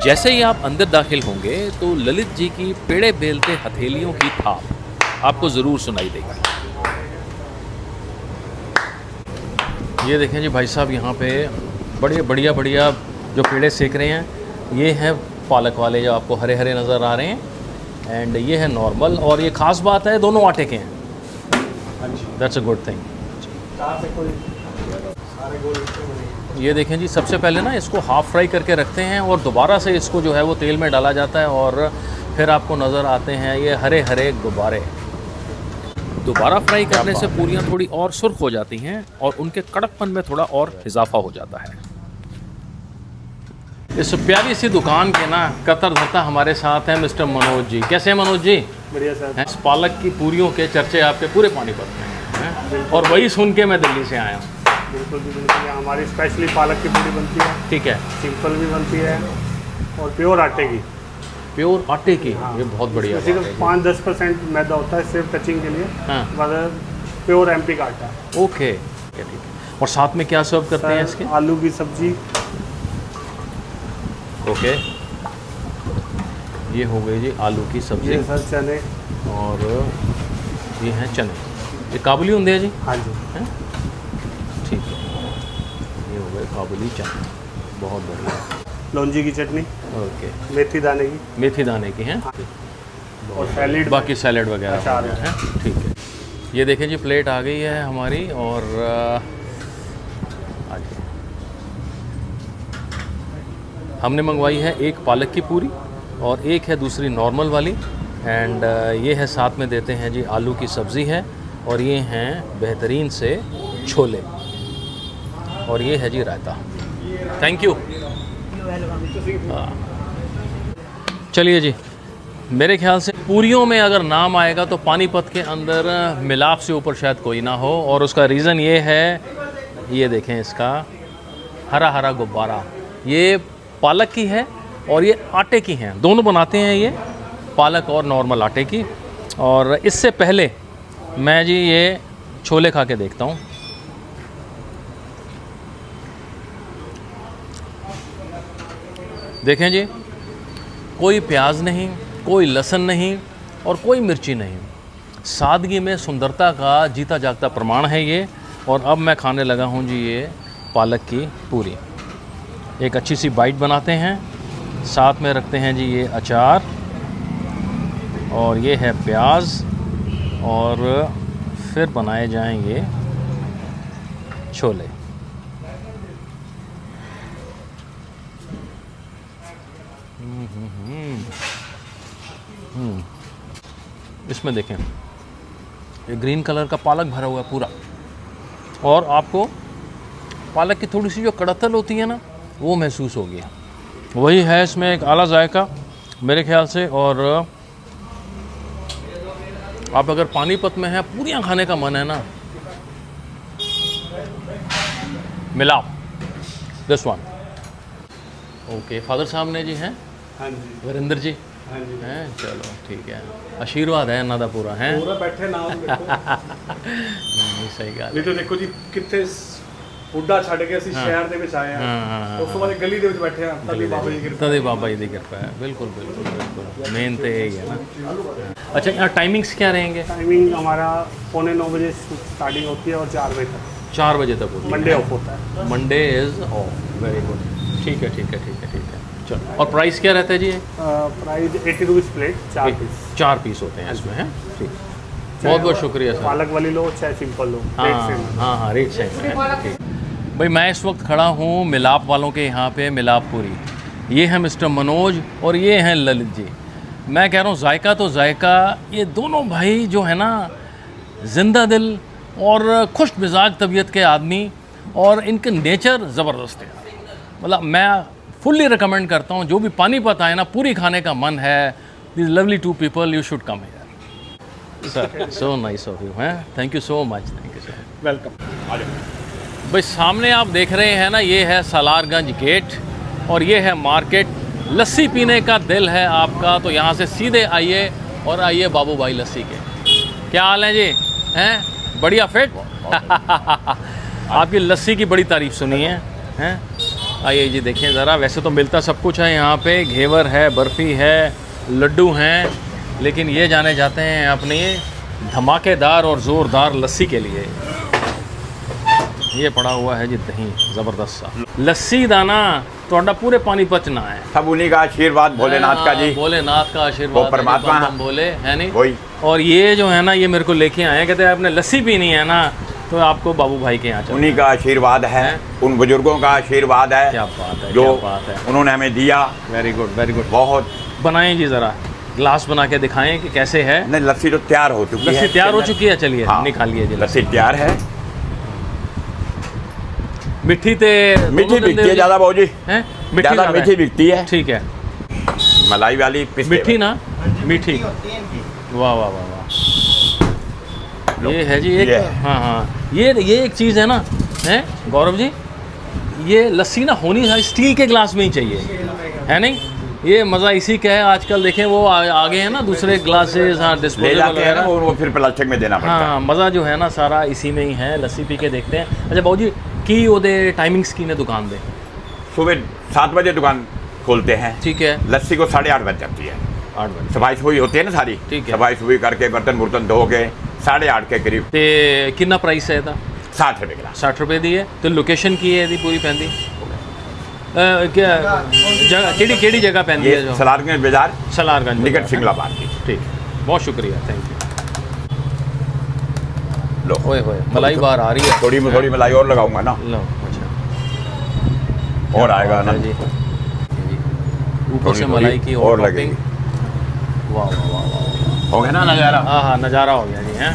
[SPEAKER 3] जैसे ही आप अंदर दाखिल होंगे तो ललित जी की पेड़े बेलते हथेलियों की थाप आपको ज़रूर सुनाई देगी।
[SPEAKER 1] ये देखें जी भाई साहब, यहाँ पे बड़े बढ़िया जो पेड़े सेक रहे हैं। ये हैं पालक वाले जो आपको हरे हरे नज़र आ रहे हैं, एंड ये है नॉर्मल। और ये ख़ास बात है, दोनों आटे के हैं। That's a good thing. ये देखें जी, सबसे पहले ना इसको हाफ़ फ्राई करके रखते हैं और दोबारा से इसको जो है वो तेल में डाला जाता है और फिर आपको नज़र आते हैं ये हरे हरे गुब्बारे।
[SPEAKER 3] दोबारा फ्राई करने से पूरियाँ थोड़ी और सुर्ख हो जाती हैं और उनके कड़कपन में थोड़ा और इजाफा हो जाता है।
[SPEAKER 1] इस प्यारी सी दुकान के ना कतर धरता हमारे साथ हैं मिस्टर मनोज जी। कैसे हैं मनोज जी?
[SPEAKER 5] बढ़िया सर।
[SPEAKER 1] इस पालक की पूरियों के चर्चे आपके पूरे पानीपत में हैं और वही सुन के मैं दिल्ली से आया हूँ।
[SPEAKER 5] बिल्कुल भी बिल्कुल, हमारी स्पेशली पालक की पूरी बनती है।
[SPEAKER 1] ठीक है।
[SPEAKER 5] सिंपल भी बनती है और प्योर आटे की।
[SPEAKER 1] प्योर आटे की?
[SPEAKER 5] हाँ।
[SPEAKER 1] ये बहुत बढ़िया।
[SPEAKER 5] सिर्फ 5-10% मैदा होता है सिर्फ टचिंग के लिए।
[SPEAKER 1] हाँ।
[SPEAKER 5] मतलब प्योर MP का आटा।
[SPEAKER 1] ओके, ठीक है। और साथ में क्या सर्व करते हैं इसके?
[SPEAKER 5] आलू की सब्जी,
[SPEAKER 1] ओके, ये हो गई जी आलू की सब्ज़ी।
[SPEAKER 5] ये सर चने
[SPEAKER 1] और ये हैं चने, ये काबुली होंगे जी?
[SPEAKER 5] हाँ जी।
[SPEAKER 1] हैं, ठीक है, ये हो गए काबुली चने, बहुत बढ़िया।
[SPEAKER 5] लौंजी की चटनी,
[SPEAKER 1] ओके,
[SPEAKER 5] मेथी दाने की,
[SPEAKER 1] मेथी दाने की हैं,
[SPEAKER 5] और सैलेड,
[SPEAKER 1] बाकी सैलेड वगैरह
[SPEAKER 5] अचार
[SPEAKER 1] हैं, ठीक है। ये देखें जी प्लेट आ गई है हमारी, और आगे हमने मंगवाई है एक पालक की पूरी और एक है दूसरी नॉर्मल वाली, एंड ये है साथ में देते हैं जी आलू की सब्ज़ी है, और ये हैं बेहतरीन से छोले, और ये है जी रायता। Thank you. चलिए जी, मेरे ख्याल से पूरियों में अगर नाम आएगा तो पानीपत के अंदर मिलाप से ऊपर शायद कोई ना हो, और उसका रीज़न ये है, ये देखें इसका हरा हरा गुब्बारा, ये पालक की है और ये आटे की हैं, दोनों बनाते हैं ये, पालक और नॉर्मल आटे की। और इससे पहले मैं जी ये छोले खा के देखता हूँ। देखें जी, कोई प्याज नहीं, कोई लहसुन नहीं और कोई मिर्ची नहीं, सादगी में सुंदरता का जीता जागता प्रमाण है ये। और अब मैं खाने लगा हूँ जी ये पालक की पूरी। एक अच्छी सी बाइट बनाते हैं, साथ में रखते हैं जी ये अचार, और ये है प्याज, और फिर बनाए जाएंगे छोले। इसमें देखें ये ग्रीन कलर का पालक भरा हुआ है पूरा, और आपको पालक की थोड़ी सी जो कड़तल होती है ना वो महसूस होगी, वही है इसमें एक आला जायका मेरे ख्याल से। और आप अगर पानीपत में हैं, पूरियाँ खाने का मन है ना, मिलाप दिस वन। ओके, फादर साहब ने जी हैं?
[SPEAKER 5] हाँ जी।
[SPEAKER 1] वरिंदर जी
[SPEAKER 5] हाँ जी।
[SPEAKER 1] हैं, चलो ठीक है, आशीर्वाद है इन्हों का पूरा है।
[SPEAKER 5] पूरा बैठे नाम देखो।
[SPEAKER 1] नहीं, सही गल
[SPEAKER 5] नहीं तो देखो जी कितने बुढ़ा छड़ के ਅਸੀਂ ਸ਼ਹਿਰ ਦੇ ਵਿੱਚ ਆਏ ਆ, ਉਸ ਤੋਂ ਬਾਅਦ ਗਲੀ ਦੇ ਵਿੱਚ ਬੈਠੇ ਆ, ਤਦੀ ਬਾਬਾ ਜੀ ਦੀ ਕਿਰਪਾ।
[SPEAKER 1] तभी बाबा जी की कृपा है, बिल्कुल बिल्कुल बिल्कुल, मेन तो यही है ना। अच्छा, यहाँ टाइमिंग्स क्या रहेंगे?
[SPEAKER 5] टाइमिंग हमारा 8:45 बजे स्टार्टिंग होती है और 4 बजे तक,
[SPEAKER 1] 4 बजे तक होती है।
[SPEAKER 5] मंडे ऑफ होता है।
[SPEAKER 1] Monday is of, very good, ठीक है ठीक है ठीक है ठीक है। चलो, और प्राइस क्या रहता है जी?
[SPEAKER 5] Price 80 rupees plate, 4 piece.
[SPEAKER 1] 4 piece होते हैं इसमें, हैं, ठीक। बहुत बहुत शुक्रिया सर।
[SPEAKER 5] पालक वाली लो चाहे सिंपल लो,
[SPEAKER 1] हाँ
[SPEAKER 5] रेट सेम है।
[SPEAKER 1] हाँ हाँ, रेट सेम है, ठीक। भाई मैं इस वक्त खड़ा हूँ मिलाप वालों के यहाँ पे, मिलापपुरी। ये हैं मिस्टर मनोज और ये हैं ललित जी। मैं कह रहा हूँ जायका तो जायका, ये दोनों भाई जो है ना जिंदा दिल और खुश मिजाज तबीयत के आदमी, और इनके नेचर ज़बरदस्त है। मतलब मैं फुल्ली रिकमेंड करता हूँ, जो भी पानीपत आए ना, पूरी खाने का मन है, this lovely two people, you should come here sir. So nice of you, हैं, thank you so much, thank you sir,
[SPEAKER 5] welcome.
[SPEAKER 1] भाई सामने आप देख रहे हैं ना, ये है सालारगंज गेट और ये है मार्केट। लस्सी पीने का दिल है आपका तो यहाँ से सीधे आइए और आइए बाबू भाई लस्सी के। क्या हाल है जी? हैं, बढ़िया फिट? आपकी लस्सी की बड़ी तारीफ़ सुनी है, हैं? आइए जी, देखें ज़रा, वैसे तो मिलता सब कुछ है यहाँ पे, घेवर है, बर्फ़ी है, लड्डू हैं, लेकिन ये जाने जाते हैं अपनी धमाकेदार और ज़ोरदार लस्सी के लिए। ये पड़ा हुआ है जी दही, ज़बरदस्त सा लस्सी दाना, तो पूरे पानीपत ना है,
[SPEAKER 6] सब उन्हीं का आशीर्वाद, भोलेनाथ का जी,
[SPEAKER 1] भोलेनाथ का आशीर्वाद,
[SPEAKER 6] वो परमात्मा
[SPEAKER 1] हम बोले है नहीं
[SPEAKER 6] वही।
[SPEAKER 1] और ये जो है ना, ये मेरे को लेके आए, कहते हैं आपने लस्सी पीनी है ना तो आपको बाबू भाई के यहाँ चलो।
[SPEAKER 6] उन्हीं का आशीर्वाद है, उन बुजुर्गों का आशीर्वाद है,
[SPEAKER 1] क्या बात है,
[SPEAKER 6] जो
[SPEAKER 1] क्या बात है,
[SPEAKER 6] उन्होंने हमें दिया।
[SPEAKER 1] Very good very good.
[SPEAKER 6] बहुत
[SPEAKER 1] बनाएं जी, ज़रा ग्लास बना के दिखाएं कि कैसे है।
[SPEAKER 6] नहीं, लस्सी तो तैयार हो चुकी है,
[SPEAKER 1] लस्सी तैयार हो चुकी है, चलिए
[SPEAKER 6] हाँ,
[SPEAKER 1] निकालिए जी।
[SPEAKER 6] लस्सी तैयार है।
[SPEAKER 1] मिट्टी ते
[SPEAKER 6] मीठी बिकती है ज़्यादा बाबू जी,
[SPEAKER 1] हैं,
[SPEAKER 6] ज़्यादा मीठी बिकती है,
[SPEAKER 1] ठीक है,
[SPEAKER 6] मलाई वाली पिस्ते
[SPEAKER 1] मीठी ना, मीठी, वाह वाह वाह वाह। ये है जी एक, हाँ हाँ, ये एक चीज़ है ना, हैं गौरव जी, ये लस्सी ना होनी है स्टील के ग्लास में ही चाहिए, है नहीं? ये मज़ा इसी का है। आजकल देखें वो आगे है ना दूसरे ग्लासेस, हाँ,
[SPEAKER 6] ले जाते हैं ना, और वो फिर प्लास्टिक में देना पड़ता है।
[SPEAKER 1] हाँ, मज़ा जो है ना सारा इसी में ही है। लस्सी पी के देखते हैं। अच्छा बाबू जी, की ओदे टाइमिंग्स की ने दुकान दे?
[SPEAKER 6] सुबह 7 बजे दुकान खोलते हैं।
[SPEAKER 1] ठीक है।
[SPEAKER 6] लस्सी को 8:30 बज जाती है।
[SPEAKER 1] 8 बजे
[SPEAKER 6] सफाई सुई होती है ना सारी।
[SPEAKER 1] ठीक है।
[SPEAKER 6] सफाई सुई करके बर्तन बुर्तन धो के 8:30 के करीब।
[SPEAKER 1] ते कितना प्राइस है ਇਹਦਾ?
[SPEAKER 6] 60 रुपये गिलास।
[SPEAKER 1] 60 रुपए ਦੀ ਹੈ ਤੇ ਲੋਕੇਸ਼ਨ ਕੀ ਹੈ ਇਹਦੀ ਪੂਰੀ ਪੈਂਦੀ? क्या जगह केड़ी जगह पैंदी है?
[SPEAKER 6] ये
[SPEAKER 1] जो
[SPEAKER 6] सलारगंज बाजार,
[SPEAKER 1] सलारगंज
[SPEAKER 6] निकट सिंगला मार्केट।
[SPEAKER 1] ठीक, बहुत शुक्रिया, थैंक यू।
[SPEAKER 6] लो
[SPEAKER 1] ओए होए मलाई बाहर आ रही है।
[SPEAKER 6] थोड़ी मलाई और लगाऊंगा ना।
[SPEAKER 1] लो अच्छा
[SPEAKER 6] और आएगा ना
[SPEAKER 1] जी। ऊपर से मलाई की
[SPEAKER 6] और
[SPEAKER 1] टॉपिंग।
[SPEAKER 6] लगेगी।
[SPEAKER 1] वाह वाह वाह वाह,
[SPEAKER 6] हो गया ना नज़ारा?
[SPEAKER 1] हाँ हाँ नज़ारा हो गया जी। हैं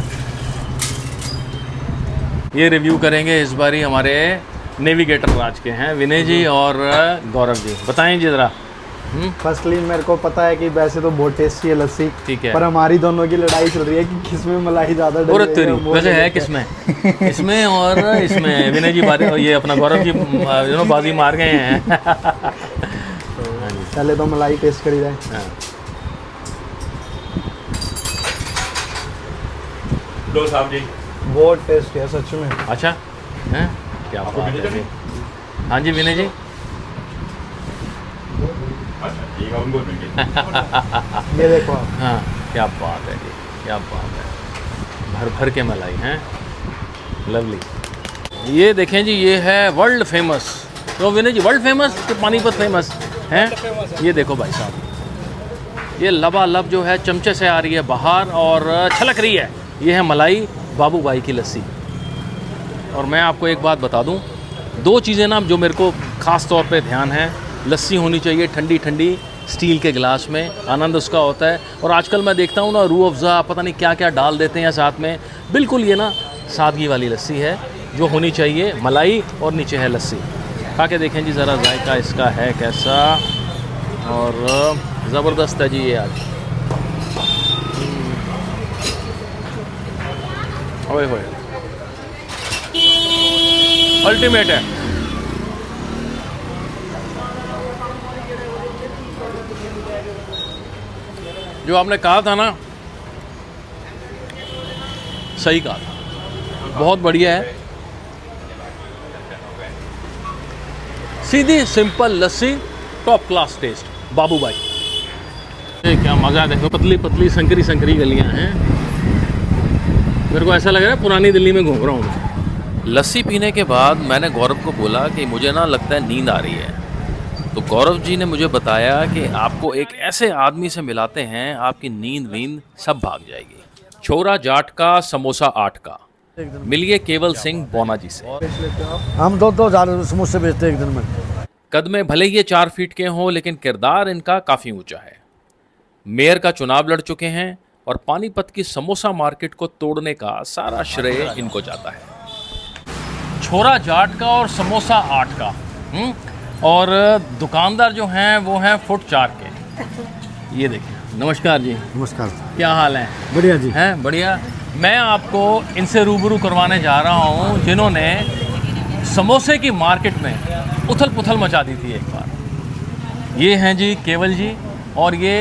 [SPEAKER 1] ये रिव्यू करेंगे इस बारी हमारे नेविगेटर राज के हैं विनय जी और गौरव जी। बताएं जी ज़रा।
[SPEAKER 4] फर्स्टली मेरे को पता है कि वैसे तो बहुत टेस्टी है लस्सी,
[SPEAKER 1] ठीक है,
[SPEAKER 4] पर हमारी दोनों की लड़ाई चल रही है कि किसमें मलाई ज़्यादा
[SPEAKER 1] और वैसे है किसमें इसमें और इसमें विनय जी बारे ये अपना गौरव जी बाजी मार गए हैं।
[SPEAKER 4] पहले तो मलाई टेस्ट करी जाए।
[SPEAKER 1] हाँ।
[SPEAKER 6] लो साहब जी,
[SPEAKER 4] बहुत टेस्टी है सच में।
[SPEAKER 1] अच्छा हैं क्या बात है जी। हाँ जी विनय जी।
[SPEAKER 4] ये देखो आप।
[SPEAKER 1] हाँ क्या बात है जी, क्या बात है, भर भर के मलाई हैं, लवली। ये देखें जी, ये है वर्ल्ड फेमस। तो विनय जी वर्ल्ड फेमस कि पानीपत फेमस हैं? ये देखो भाई साहब, ये लबालब जो है चमचे से आ रही है बाहर और छलक रही है। ये है मलाई बाबू भाई की लस्सी। और मैं आपको एक बात बता दूं, दो चीज़ें ना जो मेरे को ख़ास तौर पे ध्यान है, लस्सी होनी चाहिए ठंडी ठंडी स्टील के गिलास में, आनंद उसका होता है। और आजकल मैं देखता हूँ ना रूह अफ़ज़ा पता नहीं क्या क्या डाल देते हैं साथ में, बिल्कुल ये ना सादगी वाली लस्सी है जो होनी चाहिए, मलाई और नीचे है लस्सी। खा के देखें जी ज़रा जायका इसका है कैसा, और ज़बरदस्त है जी ये आज। ओए होए अल्टीमेट है। जो आपने कहा था ना, सही कहा था, बहुत बढ़िया है। सीधी सिंपल लस्सी, टॉप क्लास टेस्ट, बाबू भाई। ये क्या मज़ा है, देखो पतली पतली संकरी संकरी गलियां हैं। मेरे को ऐसा लग रहा है पुरानी दिल्ली में घूम रहा हूँ।
[SPEAKER 3] लस्सी पीने के बाद मैंने गौरव को बोला कि मुझे ना लगता है नींद आ रही है। तो गौरव जी ने मुझे बताया कि आपको एक ऐसे आदमी से मिलाते हैं, आपकी नींद वींद सब भाग जाएगी। छोरा जाट का समोसा 8 का। मिलिए केवल सिंह बोना जी से।
[SPEAKER 2] हम 2,000 समोसे बेचते हैं एक दिन में।
[SPEAKER 3] कद में भले ये 4 फीट के हों, लेकिन किरदार इनका काफ़ी ऊंचा है। मेयर का चुनाव लड़ चुके हैं और पानीपत की समोसा मार्केट को तोड़ने का सारा श्रेय इनको जाता है।
[SPEAKER 1] छोरा जाट का और समोसा 8 का। और दुकानदार जो हैं वो हैं फुट 4 के। ये देखिए, नमस्कार जी।
[SPEAKER 2] नमस्कार,
[SPEAKER 1] क्या हाल है?
[SPEAKER 2] बढ़िया जी।
[SPEAKER 1] हैं बढ़िया। मैं आपको इनसे रूबरू करवाने जा रहा हूँ जिन्होंने समोसे की मार्केट में उथल पुथल मचा दी थी एक बार। ये हैं जी केवल जी, और ये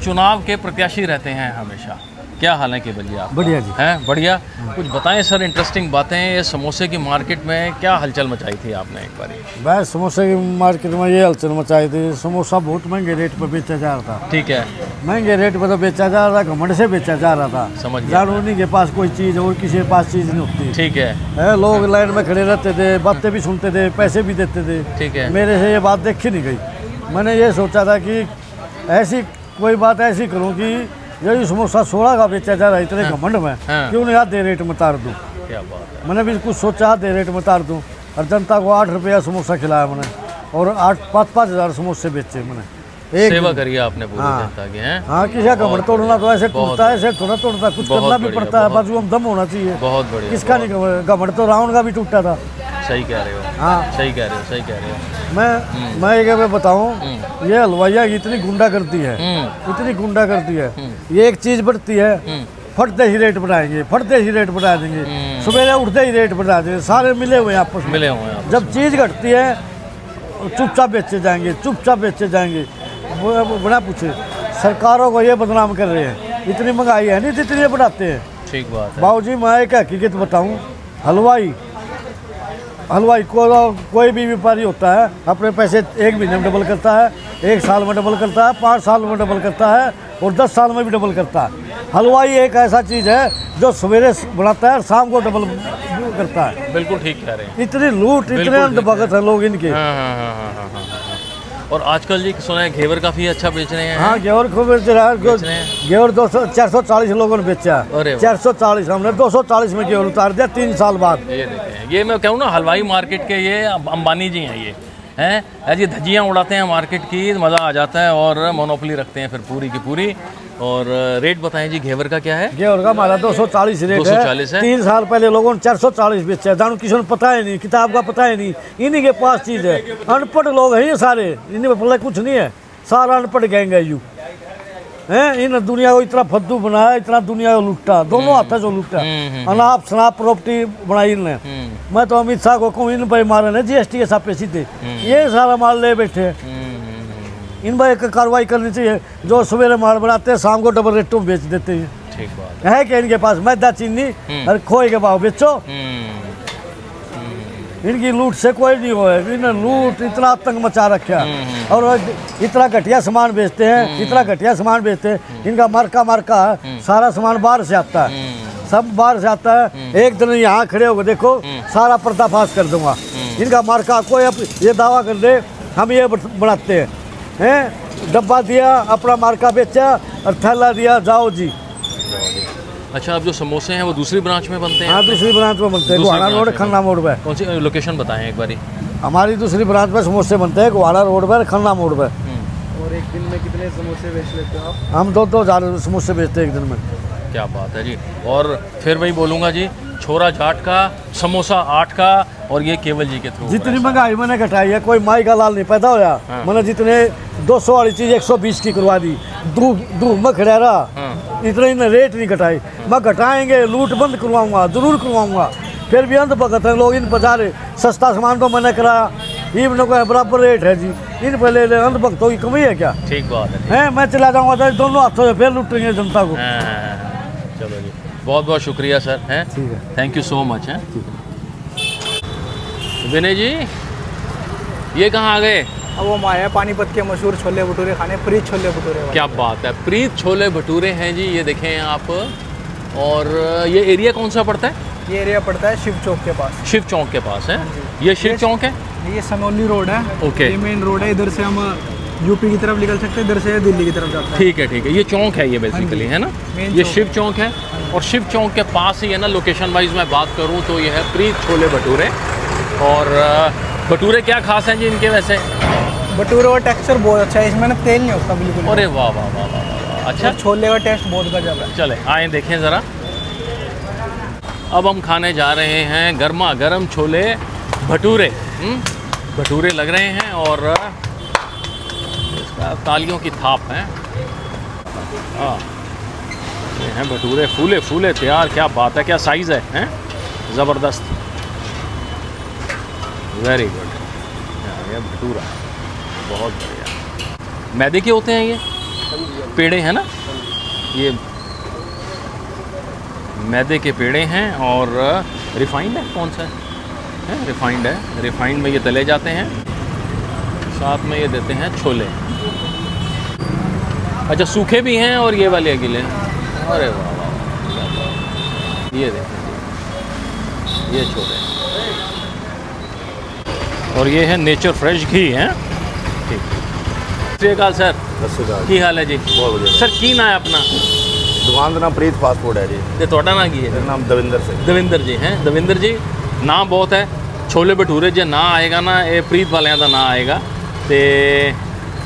[SPEAKER 1] चुनाव के प्रत्याशी रहते हैं हमेशा। क्या हाल है केवल जी आप?
[SPEAKER 2] बढ़िया जी।
[SPEAKER 1] हैं बढ़िया। कुछ बताएं सर, इंटरेस्टिंग बातें। ये समोसे की मार्केट में क्या हलचल मचाई थी आपने एक बार?
[SPEAKER 2] बस समोसे की मार्केट में ये हलचल मचाई थी, समोसा बहुत महंगे रेट पर बेचा जा रहा था।
[SPEAKER 1] ठीक है।
[SPEAKER 2] महंगे रेट पर तो बेचा जा रहा था, घमंड से बेचा जा रहा था।
[SPEAKER 1] समझ गया।
[SPEAKER 2] जानू नहीं के पास कोई चीज़ और किसी के पास चीज़ नहीं होती।
[SPEAKER 1] ठीक है।
[SPEAKER 2] लोग लाइन में खड़े रहते थे, बातें भी सुनते थे, पैसे भी देते थे।
[SPEAKER 1] ठीक है।
[SPEAKER 2] मेरे से ये बात देखी नहीं गई। मैंने ये सोचा था कि ऐसी कोई बात ऐसी करूँ कि यही समोसा 16 का बेचा जा रहा है इतने घमंड में, क्यों नहीं आधे रेट में तार दूँ।
[SPEAKER 1] क्या बात है।
[SPEAKER 2] मैंने भी कुछ सोचा आधे रेट में तार दूँ, और जनता को 8 रुपया समोसा खिलाया मैंने, और 5-5 हज़ार समोसे बेचे मैंने।
[SPEAKER 1] सेवा करिए आपने पूरी जनता की। हैं
[SPEAKER 2] हाँ, किसी का घमंड तोड़ना तो ऐसे टूटता है, ऐसे थोड़ा तोड़ता, कुछ करना भी पड़ता है, बाजू हम दम होना चाहिए।
[SPEAKER 1] बहुत बढ़िया।
[SPEAKER 2] किसका नहीं घमंड, तो रावण का भी टूटा था।
[SPEAKER 1] सही कह रहे हो।
[SPEAKER 2] हाँ
[SPEAKER 1] सही कह रहे हो, सही कह रहे हो।
[SPEAKER 2] मैं एक बताऊँ, ये हलवाइया की इतनी गुंडा करती है, इतनी गुंडा करती है। ये एक चीज़ बढ़ती है, फटते ही रेट बढ़ाएंगे, फटते ही रेट बढ़ा देंगे, सवेरे उठते ही रेट बढ़ा देंगे, सारे मिले हुए हैं आपस में।
[SPEAKER 1] मिले हुए हैं।
[SPEAKER 2] जब चीज़ घटती है चुपचाप बेचे जाएंगे, चुपचाप बेचे जाएंगे। वो बड़ा पूछे, सरकारों को ये बदनाम कर रहे हैं, इतनी महंगाई है नहीं जितनी ये बढ़ाते हैं।
[SPEAKER 1] ठीक बात है।
[SPEAKER 2] बाबूजी मैं एक हकीकत बताऊँ, हलवाई हलवाई को कोई भी व्यापारी होता है अपने पैसे 1 महीने में डबल करता है, 1 साल में डबल करता है, 5 साल में डबल करता है और 10 साल में भी डबल करता है। हलवाई एक ऐसा चीज़ है जो सवेरे बनाता है और शाम को डबल करता है।
[SPEAKER 1] बिल्कुल ठीक कह रहे हैं।
[SPEAKER 2] इतनी लूट, इतने अंधभगत है लोग इनके।
[SPEAKER 1] हाँ। और आजकल जी सुना है घेवर काफ़ी अच्छा बेच रहे हैं।
[SPEAKER 2] हाँ, घेवर को बेच रहा है। घेवर 440 लोगों ने बेचा।
[SPEAKER 1] अरे
[SPEAKER 2] 440, हमने 240 में घेवर उतार दिया 3 साल बाद।
[SPEAKER 1] ये देखें, ये मैं कहूँ ना हलवाई मार्केट के ये अंबानी जी हैं, ये हैं ऐसी धज्जियाँ उड़ाते हैं मार्केट की, मज़ा आ जाता है और मोनोपोली रखते हैं फिर पूरी की पूरी। और रेट बताएं जी घेवर का क्या है?
[SPEAKER 2] घेवर का हमारा 240 रेट
[SPEAKER 1] 240 है।
[SPEAKER 2] 3 साल पहले लोगों ने 440 बेचा है। दानू किसी ने पता ही नहीं, किताब का पता ही नहीं, इन्हीं के पास चीज़ है। अनपढ़ लोग हैं ये सारे, इन्हीं में कुछ नहीं है, सारा अनपढ़ गैंग है यू हैं। इन दुनिया को इतना फद्दू बनाया, इतना दुनिया को लुटा, दोनों हाथ जो लुटा, अनाप शनाप प्रॉपर्टी बनाई इनने। मैं तो अमित शाह को कहूँ इन भाई मारे ने GST के साथ सीधे ये सारा माल ले बैठे। इन भाई एक कार्रवाई करनी चाहिए, जो सवेरे माल बनाते हैं शाम को डबल रेटों में बेच देते हैं।
[SPEAKER 1] ठीक बात
[SPEAKER 2] है कि इनके पास मैदा चीनी और खोए के भाव बेचो। इनकी लूट से कोई नहीं होए, इन्हें लूट इतना आतंक मचा रखा और इतना घटिया सामान बेचते हैं, इतना घटिया सामान बेचते हैं। इनका मार्का है, सारा सामान बाहर से आता है, सब बाहर से आता है। एक दिन यहाँ खड़े होकर देखो, सारा पर्दाफाश कर दूंगा। इनका मार्का कोई ये दावा कर दे हम ये बनाते हैं, डब्बा दिया अपना मार्का बेचा और थैला दिया, जाओ जी।
[SPEAKER 1] अच्छा, अब जो समोसे हैं वो दूसरी ब्रांच में बनते हैं?
[SPEAKER 2] हाँ, दूसरी ब्रांच में बनते हैं, गोहाना रोड, खन्ना मोड़ पे।
[SPEAKER 1] कौन सी लोकेशन बताएं एक बारी?
[SPEAKER 2] हमारी दूसरी ब्रांच में समोसे बनते हैं, गोहाना रोड पर, खन्ना मोड़ पे।
[SPEAKER 4] और एक दिन में कितने समोसे बेच लेते हो आप?
[SPEAKER 2] हम 2,000 समोसे बेचते हैं एक दिन में।
[SPEAKER 1] क्या बात है जी। और फिर वही बोलूँगा जी, छोरा जाट का, समोसा 8 का, और ये केवल जी के थ्रू।
[SPEAKER 2] जितनी महंगाई मैंने घटाई है, कोई माई का लाल नहीं पैदा होया। मैंने जितने 200 वाली चीज़ 120 की करवा दी, दूध में खड़ा रहा, इतने इन्हें रेट नहीं घटाई। मैं घटाएंगे, लूट बंद करवाऊंगा, जरूर करवाऊंगा। फिर भी अंत भगत है लोग, इन बाजार सस्ता सामान तो मैंने कराया, इवन को बराबर रेट है जी, इन पर ले अंत भक्तों की कमी है क्या?
[SPEAKER 1] ठीक बात है।
[SPEAKER 2] मैं चला जाऊँगा तो दोनों हाथों से फिर लूटेंगे जनता को।
[SPEAKER 1] चलो जी, बहुत बहुत शुक्रिया सर, हैं,
[SPEAKER 2] ठीक है,
[SPEAKER 1] थैंक यू सो मच। हैं विनय जी, ये कहाँ आ गए?
[SPEAKER 4] अब वो हमारे पानीपत के मशहूर छोले भटूरे खाने, प्रीत छोले भटूरे।
[SPEAKER 1] क्या बात है, प्रीत छोले भटूरे हैं जी, ये देखें आप। और ये एरिया कौन सा पड़ता है?
[SPEAKER 4] ये एरिया पड़ता है शिव चौक के पास।
[SPEAKER 1] शिव चौक के पास है ये? शिव चौक है,
[SPEAKER 4] ये सनौली रोड है।
[SPEAKER 1] ओके,
[SPEAKER 4] ये मेन रोड है, इधर से हम यूपी की तरफ निकल सकते हैं, इधर से दिल्ली की तरफ जाते हैं।
[SPEAKER 1] ठीक है ठीक है, ये चौक है ये बेसिकली, है ना? ये शिव चौक है, और शिव चौक के पास ही है ना, लोकेशन वाइज मैं बात करूँ तो ये है प्रीत छोले भटूरे। और भटूरे क्या खास हैं जी इनके वैसे?
[SPEAKER 4] भटूरे का टेक्सचर बहुत अच्छा है, इसमें ना तेल नहीं होता बिल्कुल।
[SPEAKER 1] अरे वाह वाह वाह वाह, अच्छा।
[SPEAKER 4] छोले का टेस्ट बहुत गजब है।
[SPEAKER 1] चले आए देखें ज़रा। अब हम खाने जा रहे हैं गर्मा गर्म छोले भटूरे। भटूरे लग रहे हैं और इसका तालियों की थाप है। ये हैं भटूरे, फूले फूले तैयार। क्या बात है, क्या साइज़ है, हैं? ज़बरदस्त, वेरी गुड। ये भटूरा बहुत बढ़िया। मैदे के होते हैं ये पेड़े, हैं ना? ये मैदे के पेड़े हैं और रिफाइंड है, कौन सा है? रिफाइंड है। रिफाइंड में ये तले जाते हैं, साथ में ये देते हैं छोले। अच्छा, सूखे भी हैं और ये वाले गिले हैं। अरे वाह वाह, ये देखें, ये छोले, और ये है नेचर फ्रेश घी है। ठीक, सत श्री अकाल सर। की हाल है जी?
[SPEAKER 7] बहुत बढ़िया
[SPEAKER 1] सर। की ना है अपना
[SPEAKER 7] दुकान का नाम प्रीत फास्ट फूड है जी।
[SPEAKER 1] ते ਤੁਹਾਡਾ ਨਾਂ ਕੀ है?
[SPEAKER 7] मेरा नाम दविंदर सिंह।
[SPEAKER 1] ਦਵਿੰਦਰ ਜੀ हैं। दविंदर जी, नाम बहुत है। छोले भटूरे जे ना आएगा ना, ये प्रीत वालिਆਂ ਦਾ ਨਾਂ आएगा। ਤੇ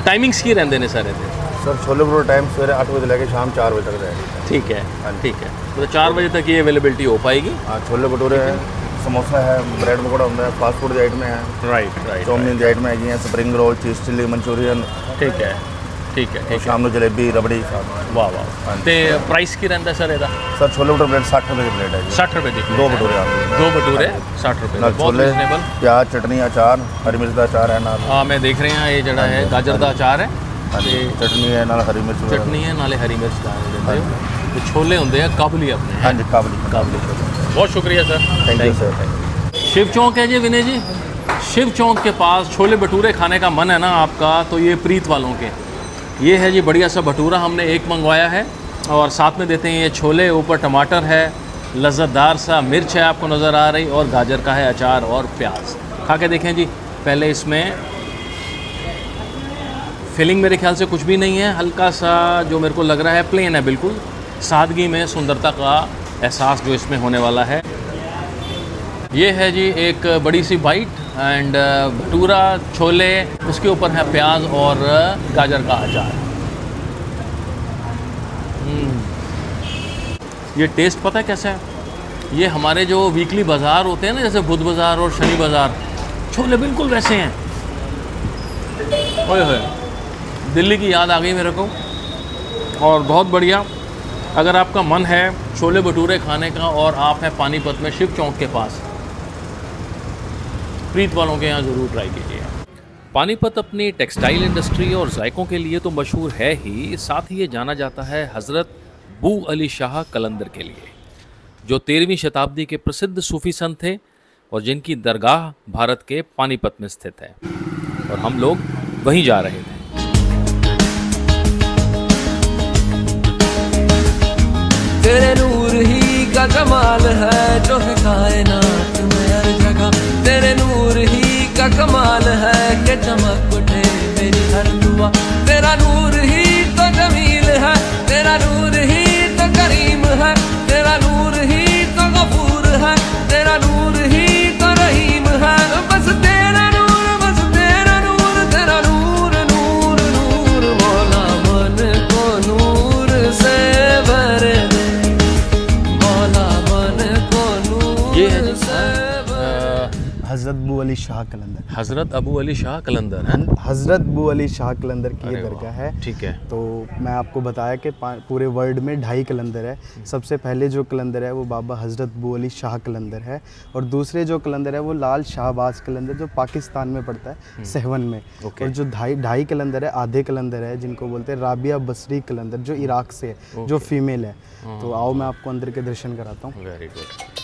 [SPEAKER 1] टाइमिंग्स ਕੀ ਰਹਿੰਦੇ ਨੇ सर ਇਹਦੇ?
[SPEAKER 7] सर छोले भटूरे टाइम सवेरे 8 बजे लेके शाम 4 बजे तक रहेगा।
[SPEAKER 1] ठीक है, ठीक है, तो 4 बजे तक ये अवेलेबिलिटी हो पाएगी।
[SPEAKER 7] हाँ, छोले भटूरे है, समोसा है, ब्रेड पकौड़ा होता है, फास्ट फूड की आइटम है।
[SPEAKER 1] Right right.
[SPEAKER 7] चाउमीन की आइटम है, स्प्रिंग रोल, चीज़ चिल्ली, मंचूरियन।
[SPEAKER 1] ठीक है ठीक है।
[SPEAKER 7] और शाम को जलेबी रबड़ी।
[SPEAKER 1] वाह वाह। ਤੇ प्राइस ਕੀ ਰਹਿੰਦਾ सर ਇਹਦਾ?
[SPEAKER 7] सर छोले भटूरे प्लेट 60 रुपये की प्लेट है जी।
[SPEAKER 1] 60 रुपये की प्लेट?
[SPEAKER 7] 2 भटूरे आते हैं।
[SPEAKER 1] 2 भटूरे 60 रुपये।
[SPEAKER 7] नाल छोले, प्याज, चटनी, अचार, हरी मिर्च का अचार है नाल।
[SPEAKER 1] हाँ, मैं देख रहे हैं ये जड़ा है गाजर का अचार है,
[SPEAKER 7] चटनी है नाल, हरी मिर्च
[SPEAKER 1] चटनी है नाले हरी मिर्च डाल तो छोले होंगे हैं काबुली अपने।
[SPEAKER 7] हाँ जी, काबुली
[SPEAKER 1] छोले। बहुत शुक्रिया sir,
[SPEAKER 7] thank you sir.
[SPEAKER 1] Shiv Chowk है जी विनय जी। शिव चौक के पास छोले भटूरे खाने का मन है ना आपका, तो ये प्रीत वालों के ये है जी बढ़िया सा भटूरा, हमने एक मंगवाया है और साथ में देते हैं ये छोले, ऊपर टमाटर है, लज़्ज़तदार सा मिर्च है आपको नज़र आ रही, और गाजर का है अचार और प्याज। खा के देखें जी। पहले इसमें फिलिंग मेरे ख्याल से कुछ भी नहीं है, हल्का सा जो मेरे को लग रहा है प्लेन है, बिल्कुल सादगी में सुंदरता का एहसास जो इसमें होने वाला है। ये है जी एक बड़ी सी बाइट एंड भटूरा, छोले, उसके ऊपर है प्याज और गाजर का अचार। ये टेस्ट पता है कैसा है? ये हमारे जो वीकली बाज़ार होते हैं ना, जैसे बुध बाज़ार और शनि बाज़ार, छोले बिल्कुल वैसे हैं। ओए होए, दिल्ली की याद आ गई मेरे को। और बहुत बढ़िया, अगर आपका मन है छोले भटूरे खाने का और आप हैं पानीपत में शिव चौक के पास, प्रीत वालों के यहाँ ज़रूर ट्राई कीजिए।
[SPEAKER 3] पानीपत अपनी टेक्सटाइल इंडस्ट्री और जायकों के लिए तो मशहूर है ही, साथ ही ये जाना जाता है हज़रत बू अली शाह कलंदर के लिए, जो 13वीं शताब्दी के प्रसिद्ध सूफी संत थे और जिनकी दरगाह भारत के पानीपत में स्थित है, और हम लोग वहीं जा रहे थे।
[SPEAKER 8] तेरे नूर ही का कमाल है जो है कायनात में हर जगह, तेरे नूर ही का कमाल है कि चमक उठे मेरी हर दुआ, तेरा नूर ही तो जमील है, तेरा नूर ही तो करीम है, तेरा नूर ही तो गफूर है, तेरा नूर ही तो रहीम है, बस तेरा नूर, बस तेरा नूर, तेरा नूर नूर नूर, मौला मन को नूर से भर दे,
[SPEAKER 1] ये है
[SPEAKER 9] हज़रत बू अली शाह कलंदर।
[SPEAKER 1] हज़रत अबू अली शाह कलंदर है।
[SPEAKER 9] हज़रत बू अली शाह कलंदर की ये दरगाह है।
[SPEAKER 1] ठीक है।
[SPEAKER 9] तो मैं आपको बताया कि पूरे वर्ल्ड में 2.5 कलंदर है। सबसे पहले जो कलंदर है वो बाबा हज़रत बू अली शाह कलंदर है, और दूसरे जो कलंदर है वो लाल शाहबाज कलंदर जो पाकिस्तान में पड़ता है, सहवन में। और जो 2.5 कलंदर है, आधे कलंदर है, जिनको बोलते हैं राबिया बसरी कलंदर, जो इराक से है, जो फीमेल है। तो आओ मैं आपको अंदर के दर्शन कराता हूँ।
[SPEAKER 1] Very good.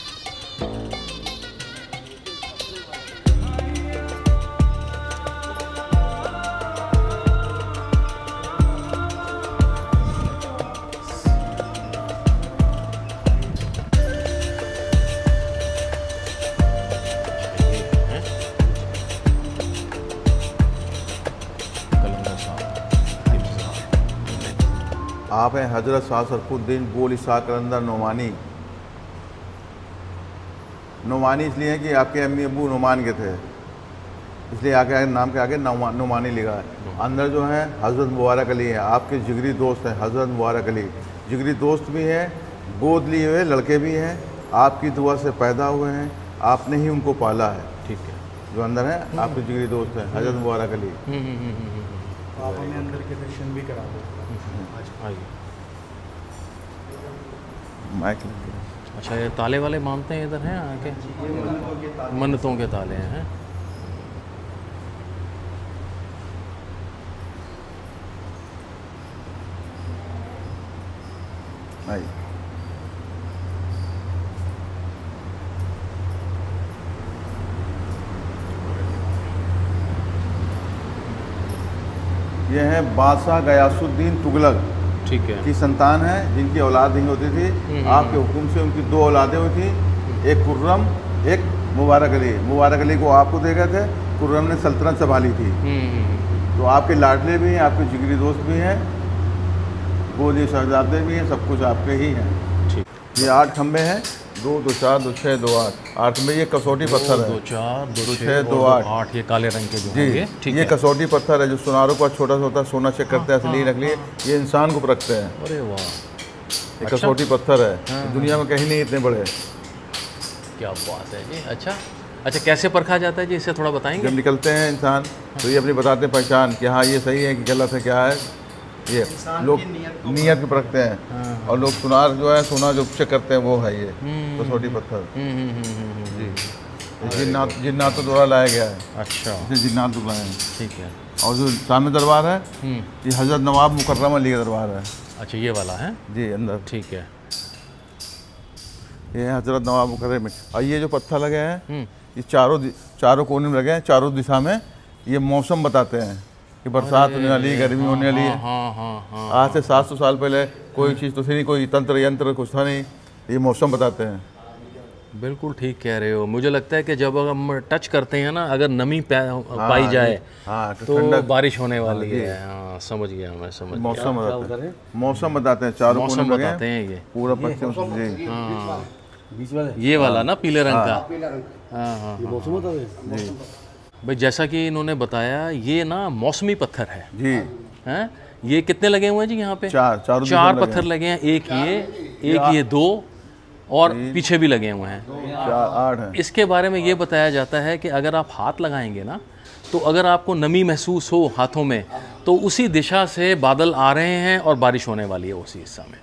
[SPEAKER 10] आप हैं हज़रत शाह सरफुद्दीन बू अली शाह कलंदर नोमानी। नोमानी इसलिए है कि आपके अम्मी अबू नोमान के थे, इसलिए आगे नाम के आगे नोमानी लिखा है। अंदर जो है हज़रत मुबारक अली है, आपके जिगरी दोस्त हैं हज़रत मुबारक अली। जिगरी दोस्त भी हैं, गोद लिए हुए लड़के भी हैं, आपकी दुआ से पैदा हुए हैं, आपने ही उनको पाला है।
[SPEAKER 1] ठीक है।
[SPEAKER 10] जो अंदर है आपके जिगरी दोस्त हैं हज़रत मुबारक अली।
[SPEAKER 9] आप हमें अंदर के दर्शन भी करा दो।
[SPEAKER 10] माइक।
[SPEAKER 1] अच्छा, ये ताले वाले मानते हैं इधर हैं आके, मन्नतों के ताले हैं।
[SPEAKER 10] ये है बादशाह गयासुद्दीन तुगलक,
[SPEAKER 1] ठीक है,
[SPEAKER 10] की संतान है, जिनकी औलाद नहीं होती थी। आपके हुक्म से उनकी 2 औलादें हुई थी, एक खुर्रम, एक मुबारक अली। मुबारक अली को आपको दे गए थे, खुर्रम ने सल्तनत संभाली थी। तो आपके लाडले भी हैं, आपके जिगरी दोस्त भी हैं, गोदी शहजादे भी हैं, सब कुछ आपके ही हैं। ठीक। ये 8 खंबे हैं, 2 2 4 2 6 2 8 8 में ये कसौटी पत्थर है।
[SPEAKER 1] 2 4 2
[SPEAKER 10] 6 2 8
[SPEAKER 1] ये काले रंग के जो
[SPEAKER 10] जी।
[SPEAKER 1] ठीक
[SPEAKER 10] ये
[SPEAKER 1] है।
[SPEAKER 10] कसौटी पत्थर है जो सुनारों का छोटा सा होता है, सोना चेक करते हैं, असली नकली। ये इंसान को परखते हैं।
[SPEAKER 1] अरे वाह,
[SPEAKER 10] ये कसौटी पत्थर है, दुनिया में कहीं नहीं इतने बड़े।
[SPEAKER 1] क्या बात है जी। अच्छा, कैसे परखा जाता है जी, इससे थोड़ा बताएंगे?
[SPEAKER 10] जब निकलते हैं इंसान तो ये अपनी बताते हैं पहचान कि हाँ ये सही है कि गलत है, क्या है। ये लोग नियत भी परखते हैं, और लोग सुनार जो है, सोना जो चेक करते हैं, वो है ये कसौटी पत्थर जी। जिन्नात तो द्वारा लाया गया है।
[SPEAKER 1] अच्छा,
[SPEAKER 10] इसे जिन्नात बुलाए हैं।
[SPEAKER 1] ठीक है।
[SPEAKER 10] और जो सामने दरबार है ये हज़रत नवाब मुकर्रम अली का दरबार है।
[SPEAKER 1] अच्छा, ये वाला है
[SPEAKER 10] जी, अंदर।
[SPEAKER 1] ठीक है।
[SPEAKER 10] ये हज़रत नवाब मुकर्रम। और ये जो पत्थर लगे हैं ये चारों कोने में लगे हैं, चारों दिशा में। ये मौसम बताते हैं कि बरसात होने वाली है, गर्मी होने वाली है। आज से 700 साल पहले कोई चीज़ तो थी नहीं, कोई तंत्र यंत्र कुछ था नहीं, ये मौसम बताते हैं।
[SPEAKER 1] बिल्कुल ठीक कह रहे हो। मुझे लगता है कि जब हम टच करते हैं ना, अगर नमी पाई जाए तो बारिश होने वाली है। हाँ, समझ गया मैं, समझ
[SPEAKER 10] मौसम बताते हैं, मौसम बताते हैं, चारों
[SPEAKER 1] मौसम बताते हैं। ये
[SPEAKER 10] पूरा पश्चिम
[SPEAKER 1] ये वाला ना पीले रंग का। हाँ हाँ जी भाई, जैसा कि इन्होंने बताया ये ना मौसमी पत्थर है
[SPEAKER 10] जी।
[SPEAKER 1] हैं, ये कितने लगे हुए हैं जी यहाँ पे? चार पत्थर लगे हैं। एक ये 2 और पीछे भी लगे हुए हैं,
[SPEAKER 10] 8 हैं।
[SPEAKER 1] इसके बारे में ये बताया जाता है कि अगर आप हाथ लगाएंगे ना, तो अगर आपको नमी महसूस हो हाथों में, तो उसी दिशा से बादल आ रहे हैं और बारिश होने वाली है उसी हिस्सा में।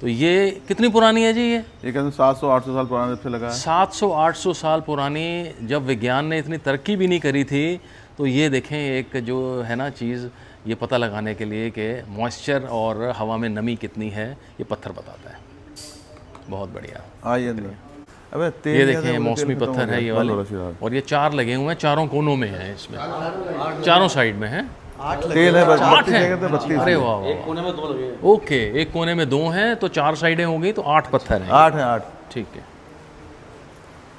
[SPEAKER 1] तो ये कितनी पुरानी है जी? ये
[SPEAKER 10] कहते हैं 700-800 साल पुराना जब से लगा है।
[SPEAKER 1] 700-800 साल पुरानी, जब विज्ञान ने इतनी तरक्की भी नहीं करी थी। तो ये देखें, एक जो है ना चीज़, ये पता लगाने के लिए कि मॉइस्चर और हवा में नमी कितनी है, ये पत्थर बताता है। बहुत बढ़िया।
[SPEAKER 10] आइए अबे
[SPEAKER 1] ये देखें, मौसमी पत्थर है ये वाले, और ये 4 लगे हुए हैं, चारों कोनों में है, इसमें चारों साइड में है।
[SPEAKER 10] तेल है,
[SPEAKER 1] 8 है। अरे वाह, एक कोने में 2 लगे हैं। ओके, एक कोने में 2 हैं, तो 4 साइडें हो गई, तो 8 पत्थर हैं।
[SPEAKER 10] 8 हैं, 8।
[SPEAKER 1] ठीक है।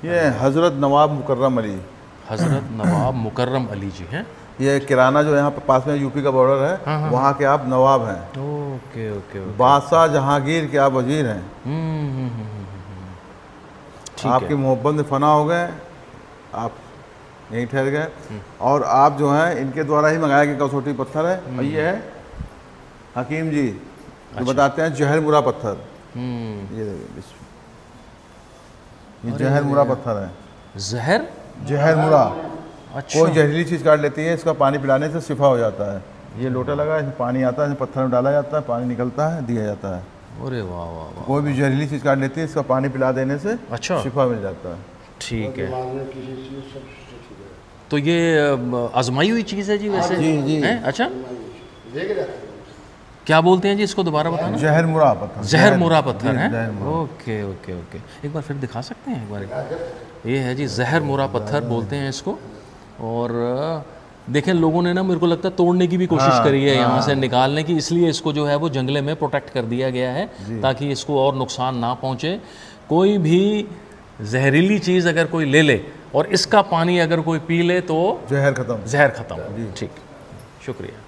[SPEAKER 10] ये हजरत नवाब मुकर्रम अली,
[SPEAKER 1] हजरत नवाब मुकर्रम अली जी हैं।
[SPEAKER 10] ये किराना जो यहाँ पे पास में यूपी का बॉर्डर है, वहाँ के आप नवाब हैं।
[SPEAKER 1] Okay okay.
[SPEAKER 10] बादशाह जहांगीर के आप वजीर हैं। आपकी मोहब्बत में फना हो गए, आप यहीं ठहर गए, और आप जो हैं इनके द्वारा ही मंगाया गया कसौटी पत्थर है। और ये है हकीम जी जो बताते हैं जहरमुरा पत्थर। ये जहरमुरा पत्थर है। जहरमुरा। अच्छा। कोई जहरीली चीज़ काट लेती है, इसका पानी पिलाने से शिफा हो जाता है। ये लोटा लगा है, इसमें पानी आता है, पत्थर में डाला जाता है, पानी निकलता है, दिया जाता है।
[SPEAKER 1] अरे वाह वाह वाह।
[SPEAKER 10] कोई भी जहरीली चीज़ काट लेती है, इसका पानी पिला देने से
[SPEAKER 1] अच्छा
[SPEAKER 10] शिफा मिल जाता है।
[SPEAKER 1] ठीक है। तो ये आजमाई हुई चीज़ है जी वैसे?
[SPEAKER 10] जी।
[SPEAKER 1] हैं? अच्छा, क्या बोलते हैं जी इसको, दोबारा बताना?
[SPEAKER 10] जहरमुरा पत्थर।
[SPEAKER 1] जहरमुरा पत्थर है। ओके ओके ओके, एक बार फिर दिखा सकते हैं एक बार? ये है जी जहरमुरा पत्थर बोलते हैं इसको। और देखें, लोगों ने ना, मेरे को लगता है तोड़ने की भी कोशिश करी है, यहाँ से निकालने की, इसलिए इसको जो है वो जंगले में प्रोटेक्ट कर दिया गया है, ताकि इसको और नुकसान ना पहुँचे। कोई भी जहरीली चीज़ अगर कोई ले ले और इसका पानी अगर कोई पी ले तो
[SPEAKER 10] जहर
[SPEAKER 1] ख़त्म। ठीक, शुक्रिया।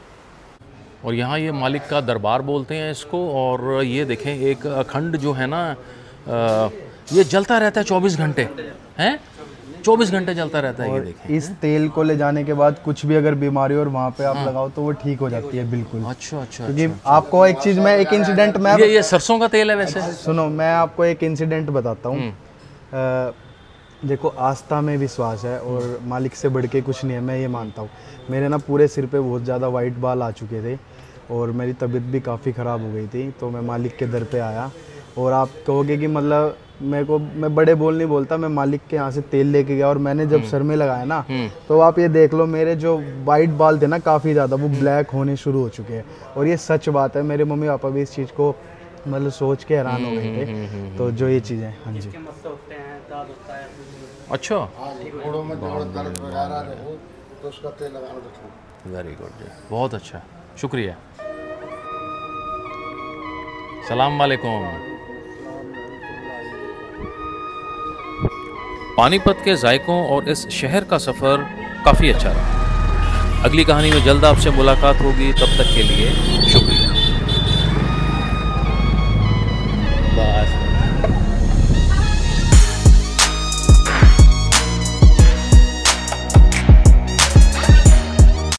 [SPEAKER 1] और यहाँ ये मालिक का दरबार बोलते हैं इसको। और ये देखें, एक अखंड जो है ना, ये जलता रहता है 24 घंटे, हैं 24 घंटे जलता रहता है। ये देखें,
[SPEAKER 9] इस तेल को ले जाने के बाद कुछ भी अगर बीमारी और वहाँ पे आप लगाओ तो वो ठीक हो जाती है बिल्कुल।
[SPEAKER 1] अच्छा।
[SPEAKER 9] क्योंकि आपको एक चीज़, मैं एक इंसिडेंट में,
[SPEAKER 1] ये सरसों का तेल है वैसे।
[SPEAKER 9] सुनो, मैं आपको एक इंसिडेंट बताता हूँ। देखो, आस्था में विश्वास है और मालिक से बढ़ के कुछ नहीं है, मैं ये मानता हूँ। मेरे ना पूरे सिर पे बहुत ज़्यादा वाइट बाल आ चुके थे और मेरी तबीयत भी काफ़ी ख़राब हो गई थी। तो मैं मालिक के दर पे आया, और आप कहोगे कि मतलब मैं बड़े बोल नहीं बोलता, मैं मालिक के यहाँ से तेल लेके गया और मैंने जब सर में लगाया ना, तो आप ये देख लो, मेरे जो वाइट बाल थे ना काफ़ी ज़्यादा, वो ब्लैक होने शुरू हो चुके हैं। और ये सच बात है, मेरे मम्मी पापा भी इस चीज़ को मतलब सोच के हैरान हो गए थे। तो जो ये चीज़ें, हाँ जी।
[SPEAKER 1] अच्छा, वेरी गुड जी, बहुत अच्छा, शुक्रिया। सलाम वालेकुम।
[SPEAKER 3] पानीपत के जायकों और इस शहर का सफ़र काफ़ी अच्छा रहा। अगली कहानी में जल्द आपसे मुलाकात होगी, तब तक के लिए शुक्रिया।